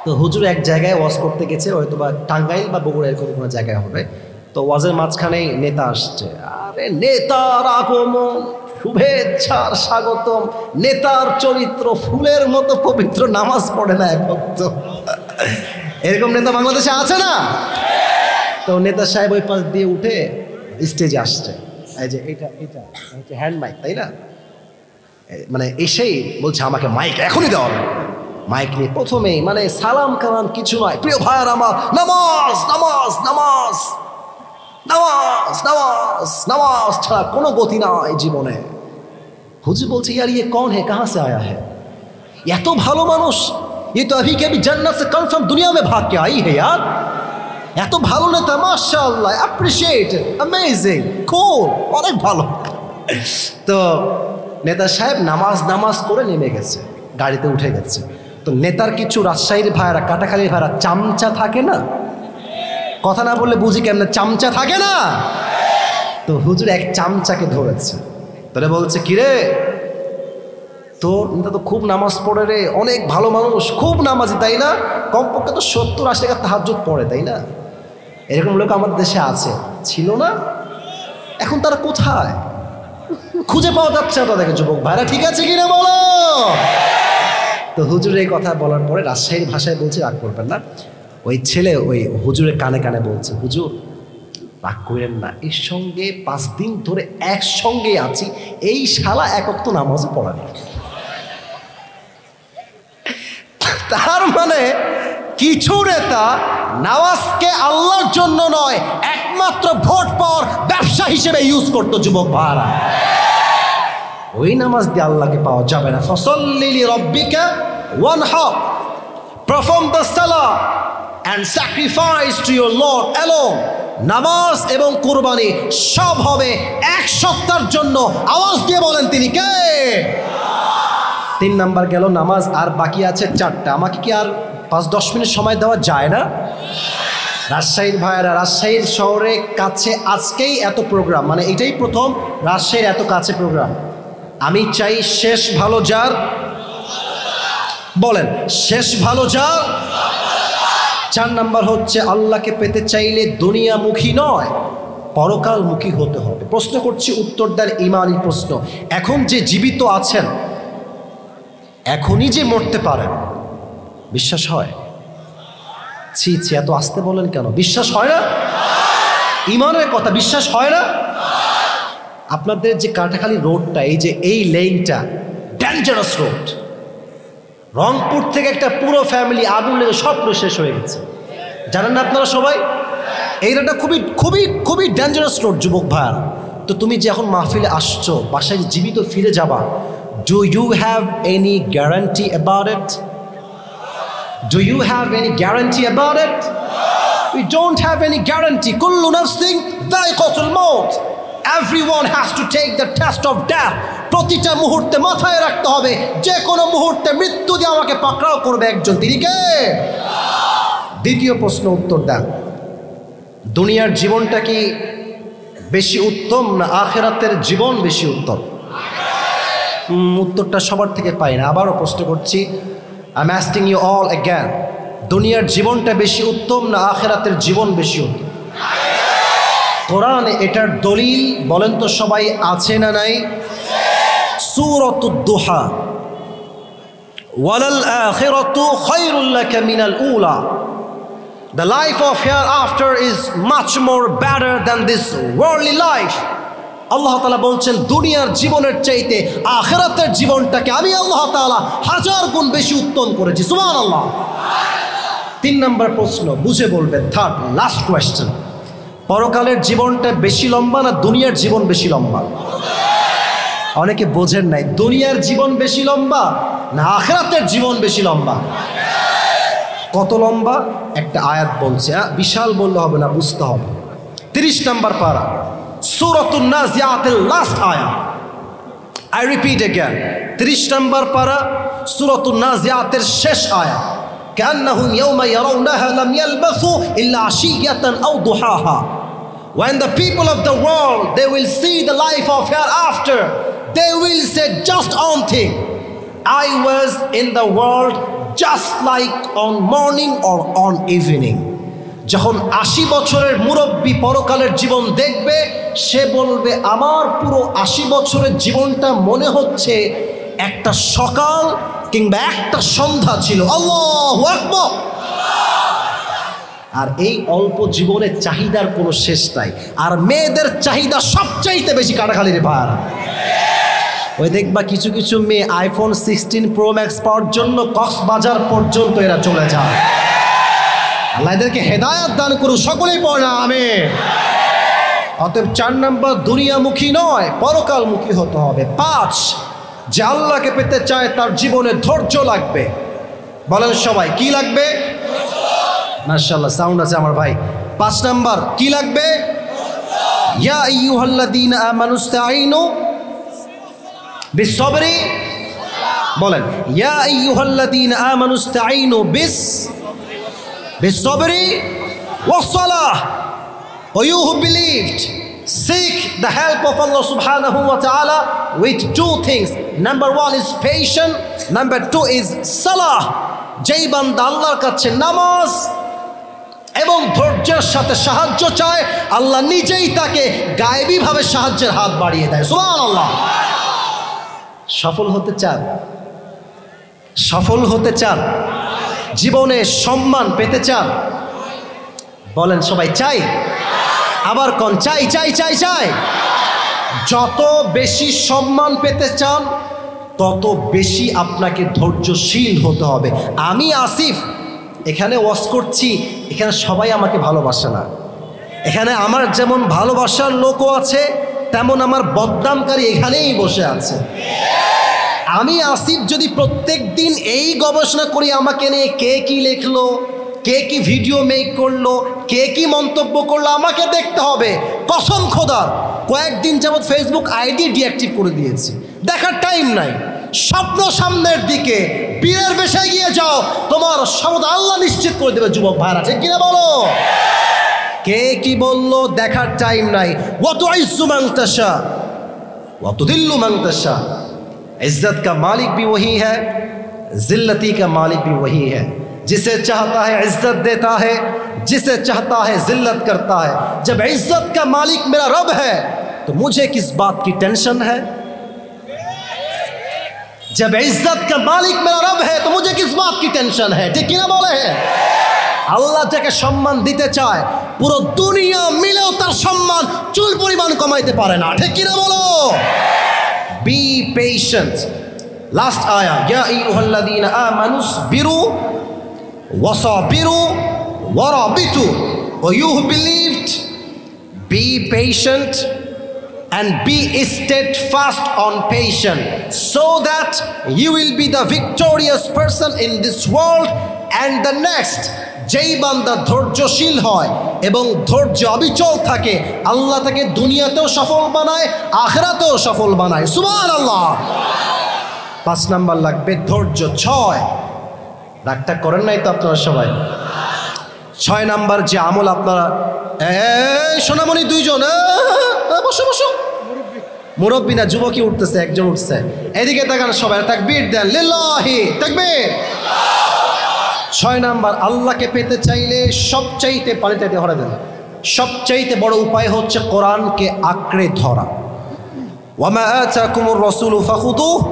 তো হুজুর এক জায়গায় ওয়াজ করতে গেছে, হয়তো বা টাঙ্গাইল বা বগুড়া এরকম কোনো জায়গায় হবে। তো ওয়াজের মাঝখানেই নেতা আসছে। আরে নেতার আগমন, শুভেচ্ছার স্বাগতম। নেতার চরিত্র ফুলের মতো পবিত্র, নামাজ পড়ে না এক ভক্ত। এরকম নেতা বাংলাদেশে আছে না? তো নেতা সাহেব ওই পাশ দিয়ে উঠে স্টেজে আসছে, এই যে এটা এটা হচ্ছে হ্যান্ড মাইক, তাই না? মানে এসেই বলছে আমাকে মাইক এখনই দেওয়া হবে। মাইক নিয়ে প্রথমেই মানে সালাম কালাম কিছু নয়, প্রিয় ভাইয়ার আমার, নামাজ নামাজ নামাজ নামাজ নামাজ নামাজ ছাড়া কোনো গতি নাই জীবনে। হুজুর বলছে ইয়ার ये कौन है, कहाँ से आया है? এত ভালো মানুষ, ये तो अभी के अभी जन्नत से कन्फर्म दुनिया में भाग के आई है यार। এত ভালো নেতা, মাশাআল্লাহ, অ্যাপ্রিশিয়েট, অ্যামেজিং, কুল, অনেক ভালো। তো নেতা সাহেব নামাজ নামাজ করে নেমে গেছে, গাড়িতে উঠে গেছে। তো নেতার কিছু রাজশাহীর ভাইরা, কাটাখালীর ভাইরা চামচা থাকে না, কথা না বললে বুঝি কেমনে, চামচা থাকে না? তো হুজুর এক চামচাকে ধরেছে, তাহলে বলছে কিরে তো নেতা তো খুব নামাজ পড়ে রে, অনেক ভালো মানুষ, খুব নামাজি, তাই না? কমপক্ষে তো 70-80 টাকা তাহাজ্জুদ পড়ে, তাই না? এরকম লোক আমাদের দেশে আছে, ছিল না? এখন তারা কোথায়? খুঁজে পাওয়া যাচ্ছে না তাদেরকে। যুবক ভাইরা ঠিক আছে কিনা বলো? তো হুজুর এই কথা বলার পরে রাজশাহীর ভাষায় বলছে, রাগ করবেন না, ওই ছেলে ওই হুজুরের কানে কানে বলছে, হুজুর রাগ করেন না, এর সঙ্গে 5 দিন ধরে একসঙ্গে আছি, এই শালা এক ওয়াক্ত নামাজও পড়ে না। তার মানে কিছু নেতা নামাজকে আল্লাহর জন্য নয়, একমাত্র ভোট পাওয়ার ব্যবসা হিসেবে ইউজ করতো। যুবক ভাইরা, ওই নামাজ দিয়ে আল্লাহকে পাওয়া যাবে না। ফসল্লি লিরাব্বিকা ওয়ানহার, পারফর্ম দ্য সালাহ and sacrifice to your Lord alone। নামাজ এবং কুরবানি সব হবে এক সত্তার জন্য। আওয়াজ দিয়ে বলেন তিনি কে? 3 নাম্বার গেল নামাজ, আর বাকি আছে 4টা। আমাকে কি আর 5-10 মিনিট সময় দেওয়া যায় না? রাজশাহীর ভাইয়েরা, রাজশাহীর শহরে কাছে আজকেই এত প্রোগ্রাম, মানে এটাই প্রথম রাজশাহীর এত কাছে প্রোগ্রাম। আমি চাই শেষ ভালো যার, বলেন শেষ ভালো যার। 4 নাম্বার হচ্ছে আল্লাহকে পেতে চাইলে দুনিয়ামুখী নয়, পরকালমুখী হতে হবে। প্রশ্ন করছি, উত্তর দেন ইমানি প্রশ্ন। এখন যে জীবিত আছেন, এখনই যে মরতে পারেন, বিশ্বাস হয়? ছি ছি, এত আসতে বলেন কেন? বিশ্বাস হয় না? ইমানের কথা, বিশ্বাস হয় না? আপনাদের যে কাটাখালী রোডটা, এই যে এই লেনটা ডেঞ্জারাস রোড, রংপুর থেকে একটা পুরো ফ্যামিলি আগুন লেগে সব শেষ হয়ে গেছে, জানেন না আপনারা সবাই? এই রোডটা খুবই খুবই খুবই ডেঞ্জারাস রোড। যুবক ভাইয়ারা, তো তুমি যে এখন মাহফিলে আসছো, বাসায় জীবিত ফিরে যাবা, do you have any guarantee about it? Do you have any guarantee about it? We don't have any guarantee. Kullu nafsin dha'iqatul maut. Everyone has to take the test of death. প্রতিটা মুহূর্তে মাথায় রাখতে হবে, যে কোনো মুহূর্তে মৃত্যু দিয়ে আমাকে পাকড়াও করবে একজন, তিনি কে? দ্বিতীয় প্রশ্ন উত্তর দেন, দুনিয়ার জীবনটা কি বেশি উত্তম না আখিরাতের জীবন বেশি উত্তম? উত্তরটা সবার থেকে পাই না, আবারও প্রশ্ন করছি, I'm asking you all again, দুনিয়ার জীবনটা বেশি উত্তম না আখিরাতের জীবন বেশি উত্তম? কোরআনে এটার দলিল বলেন তো সবাই, আছে না নাই? সূরাতুদ দুহা, ওয়ালাল আখিরাতু খায়রুল লাকা মিনাল উলা। The life of hereafter is much more better than this worldly life. আল্লাহ তাআলা বলছেন দুনিয়ার জীবনের চাইতে আখিরাতের জীবনটাকে আমি আল্লাহ তাআলা 1000 গুণ বেশি উত্তম করেছি। সুবহানাল্লাহ। 3 নম্বর প্রশ্ন বুঝে বলবেন, থার্ড লাস্ট কোয়েশ্চেন, পরকালের জীবনটা বেশি লম্বা না দুনিয়ার জীবন বেশি লম্বা? অনেকে বোঝেন নাই, দুনিয়ার জীবন বেশি লম্বা না আখিরাতের জীবন বেশি লম্বা? কত লম্বা? একটা আয়াত বলছে, বিশাল বললে হবে না, বুঝতে হবে। 30 নম্বর পারা সূরাতুন নাজিআতের লাস্ট আয়াত। আই রিপিট अगेन, 30 নম্বর পারা সূরাতুন নাজিআতের শেষ আয়াত। কান্নাহুম ইয়াওমা ইয়ারাউনাহা লাম ইয়ালবাসু ইল্লা আশিয়াতান আও দুহাহা। When the people of the world they will see the life of hereafter, they will say just one thing, I was in the world just like on morning or on evening. যখন 80 বছরের মুরব্বী পরকালের জীবন দেখবে, সে বলবে আমার পুরো 80 বছরের জীবনটা মনে হচ্ছে একটা সকাল কিংবা একটা সন্ধ্যা ছিল। আল্লাহু আকবার। আর এই অল্প জীবনের চাহিদার কোনো শেষ নাই। আর মেয়েদের চাহিদা সবচাইতে বেশি কাটাখালির ভাড়া। ওই দেখবা কিছু কিছু মেয়ে আইফোন 16 প্রো ম্যাক্স পাওয়ার জন্য কক্সবাজার পর্যন্ত এরা চলে যায়। আল্লাহ এদেরকে হেদায়াত দান করুন, সকলেই পড়ে না আমিন। অতএব 4 নম্বর দুনিয়ামুখী নয়, পরকালমুখী হতে হবে। 5, যে আল্লাহকে পেতে চায় তার জীবনে ধৈর্য লাগবে। বলেন সবাই, কি লাগবে? মাশাআল্লাহ, সাউন্ড আছে আমার ভাই। 5 নম্বর কি লাগবে? ইয়া আইয়ুহাল্লাযীনা আমানুস্তাঈনু বিস-সাবরি। বলেন, ইয়া আইয়ুহাল্লাযীনা আমানুস্তাঈনু বিস-সাবরি ওয়াস-সালাহ। O you who believed, seek the help of Allah subhanahu wa ta'ala with 2 things. Number 1 is patience, number 2 is salah. যেই বান্দা আল্লাহর কাছে নামাজ এবং ধৈর্যের সাথে সাহায্য চায়, আল্লাহ নিজেই তাকে গায়েবীভাবে সাহায্যের হাত বাড়িয়ে দেয়। সুবহানাল্লাহ। সফল হতে চান? সফল হতে চান? জীবনে সম্মান পেতে চান? বলেন সবাই, চাই। আবার কোন চাই চাই চাই চাই? যত বেশি সম্মান পেতে চান তত বেশি আপনাকে ধৈর্যশীল হতে হবে। আমি আসিফ এখানে ওয়াজ করছি, এখানে সবাই আমাকে ভালোবাসে না। এখানে আমার যেমন ভালোবাসার লোকও আছে, তেমন আমার বদনামকারী এখানেই বসে আছে। আমি আসিফ যদি প্রত্যেক দিন এই গবেষণা করি আমাকে নিয়ে কে কি লিখলো, কে কি ভিডিও মেক করলো, কে কি মন্তব্য করলো, আমাকে দেখতে হবে। কসম খোদার, কয়েকদিন যাবৎ ফেসবুক আইডি ডিঅ্যাক্টিভ করে দিয়েছি, দেখার টাইম নাই। স্বপ্ন সামনের দিকে, বীরের বেশে গিয়ে যাও, তোমার সমুদয় আল্লাহ নিশ্চিত করে দেবে। যুবক ভাইরা, ঠিক কিনা বলো? কে কি বললো দেখার টাইম নাই। ওয়া তুইজ্জু মান তাশা ওয়া তুদিল্লু মান তাশা। इज्जत का मालिक भी वही है, जिल्लती का मालिक भी वही है। जिसे चाहता है इज्जत देता है, जिसे चाहता है जिल्लत करता है। जब इज्जत का मालिक मेरा रब है तो मुझे किस बात की टेंशन है? जब इज्जत का मालिक मेरा रब है तो मुझे किस बात की टेंशन है? ठीक ना बोले हैं? আল্লাহ যাকে সম্মান দিতে চায় পুরো দুনিয়া মিলেও তার সম্মান চুল পরিমাণ কমাইতে পারে না। ঠিক কিনা বলো? Be patient. Last ayah, ya ayyuhalladhina amanu sabiru wasabiru warabitu. O you who believed, be patient and be steadfast on patience, so that you will be the victorious person in this world and the next. যেই বান্দা ধৈর্যশীল হয় এবং ধৈর্য অবিচল থাকে, আল্লাহ তাকে দুনিয়াতেও সফল বানায়, আখিরাতেও সফল বানায়। সুবহানাল্লাহ। 5 নাম্বার লাগবে ধৈর্য। 6, রাগটা করেন নাই তো আপনারা সবাই? 6 নাম্বার যে আমল আপনারা, সোনামণি 2 জন, বসো বসো। মুরব্বী না যুবকই উঠতেছে, একজন উঠছে, এদিকে তাকান সবাই, তাকবীর দেন, লিল্লাহি তাকবীর। 6 নাম্বার, আল্লাহকে পেতে চাইলে সবচাইতে পানিতে ধরে দেন, সবচাইতে বড় উপায় হচ্ছে কোরআনকে আঁকড়ে ধরা। ওয়ামা আতাকুমুর রাসূলু ফাখুযুহু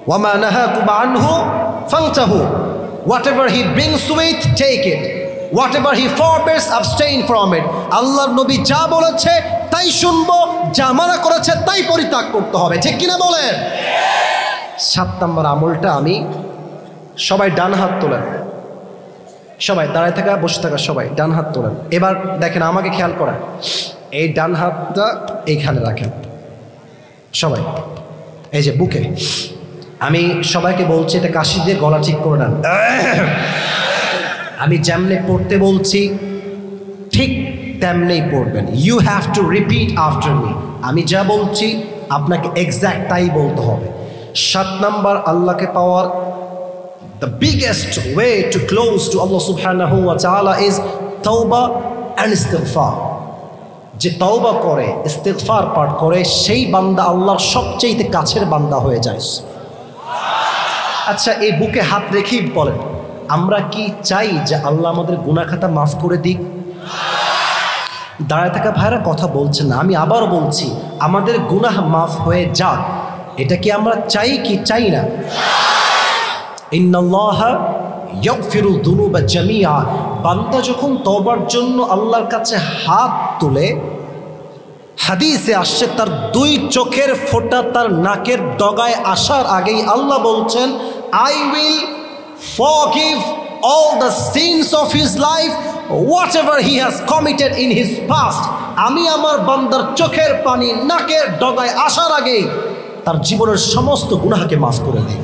ওয়ামা নাহাকুম আনহু ফান্তাহু। Whatever he brings with, take it. whatever he forbids, abstain from it. আল্লাহর নবী যা বলেছে তাই শুনবো, যা মানা করেছে তাই পরিত্যাগ করতে হবে, ঠিক কিনা বলেন? 7 নম্বর আমলটা আমি, সবাই ডান হাত তোলেন, সবাই দাঁড়ায় থাকা বসে থাকা সবাই ডান হাত তোলেন। এবার দেখেন, আমাকে খেয়াল করেন, এই ডান হাতটা এইখানে রাখেন সবাই, এই যে বুকে। আমি সবাইকে বলছি এটা কাশি দিয়ে গলা ঠিক করে নেন। আমি যেমনি পড়তে বলছি ঠিক তেমনি পড়বেন। You have to repeat after me. আমি যা বলছি আপনাকে এক্স্যাক্ট তাই বলতে হবে। 7 নম্বর আল্লাহকে পাওয়ার the biggest way to close to Allah subhanahu wa ta'ala is tawbah and istighfar. যে তওবা করে, ইস্তিগফার পাঠ করে, সেই বান্দা আল্লাহর সবচেয়ে কাছের বান্দা হয়ে যায়। আচ্ছা, এই বুকে হাত রেখেই বলেন, আমরা কি চাই যে আল্লাহ আমাদের গুনাহ খাতা মাফ করে দিক? দাঁড়ায় থাকা ভাইরা কথা বলছেন না, আমি আবার বলছি, আমাদের গুনাহ মাফ হয়ে যাক, এটা কি আমরা চাই কি চাই না? ইন্নাল্লাহা ইয়াগফিরুয যুনুবা জামিআ। বান্দা যখন তওবার জন্য আল্লাহর কাছে হাত তুলে, হাদিসে আসছে তার 2 চোখের ফোঁটা তার নাকের ডগায় আসার আগেই আল্লাহ বলছেন, I will forgive all the sins of his life, whatever he has committed in his past. আমি আমার বান্দার চোখের পানি নাকের ডগায় আসার আগেই তার জীবনের সমস্ত গুনাহকে মাফ করে দিই।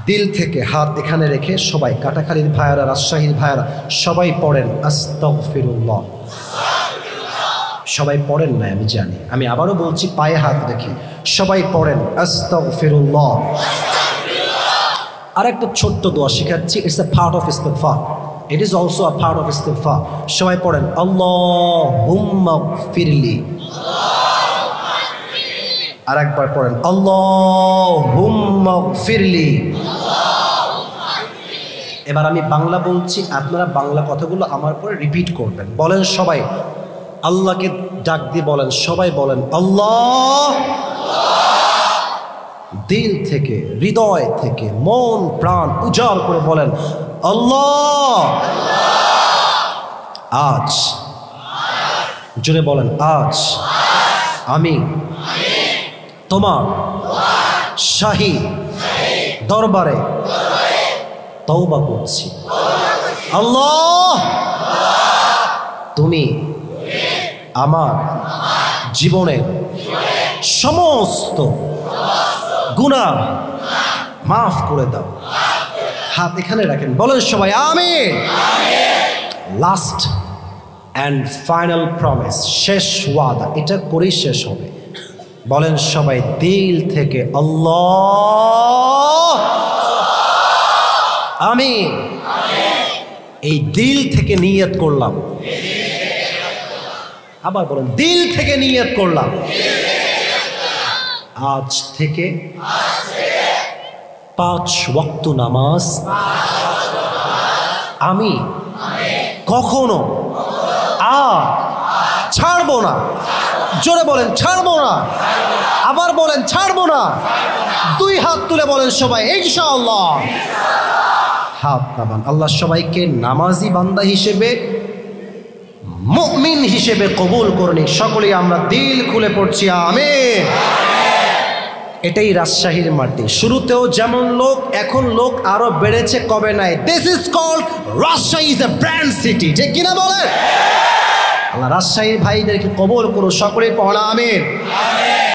দিল থেকে হাত এখানে রেখে সবাই, কাটাখালীর ভাইয়ারা, রাজশাহীর ভাইয়ারা, সবাই পড়েন আস্তাগফিরুল্লাহ। সবাই পড়েন না আমি জানি, আমি আবারও বলছি, পায়ে হাত রেখে সবাই পড়েন আস্তাগফিরুল্লাহ। আর একটা ছোট্ট দোয়া শেখাচ্ছি, ইটস এ পার্ট অফ ইস্তিগফার, it is also a part of ইস্তিগফার। সবাই পড়েন আল্লাহুম্মা গফিরলি। আর একবার পড়েন আল্লাহুম্মা গফিরলি। এবার আমি বাংলা বলছি, আপনারা বাংলা কথাগুলো আমার পরে রিপিট করবেন। বলেন সবাই, আল্লাহকে ডাক দিয়ে বলেন, সবাই বলেন আল্লাহ। দিল থেকে, হৃদয় থেকে, মন প্রাণ উজাড় করে বলেন আল্লাহ। আজ, জোরে বলেন, আজ আমি তোমার শাহী দরবারে তওবা করছি। আল্লাহ, তুমি আমার জীবনের সমস্ত গুনাহ মাফ করে দাও। হাত এখানে রাখেন, বলেন সবাই আমিন। লাস্ট অ্যান্ড ফাইনাল প্রমিস, শেষ ওয়াদা, এটা করেই শেষ হবে। বলেন সবাই দিল থেকে আল্লাহ আমি এই দিল থেকে নিয়ত করলাম। আবার বলেন, দিল থেকে নিয়ত করলাম, আজ থেকে 5 ওয়াক্ত নামাজ আমি কখনো আর ছাড়বো না। জোরে বলেন ছাড়বো না। আবার বলেন ছাড়বো না। 2 হাত তুলে বলেন সবাই ইনশাআল্লাহ। হাত নামান। আল্লাহ সবাইকে নামাজি বান্দা হিসেবে, মুমিন হিসেবে কবুল করুন। সকলেই আমরা দিল খুলে পড়ছি আমিন। এটাই রাজশাহীর মাটি। শুরুতেও যেমন লোক, এখন লোক আরো বেড়েছে কবে নাই। This is called Rajshahi is a brand city, ঠিক কিনা বলেন? আল্লাহ রাজশাহীর ভাইদেরকে কবুল করুন। সকলেই পড়া আমিন।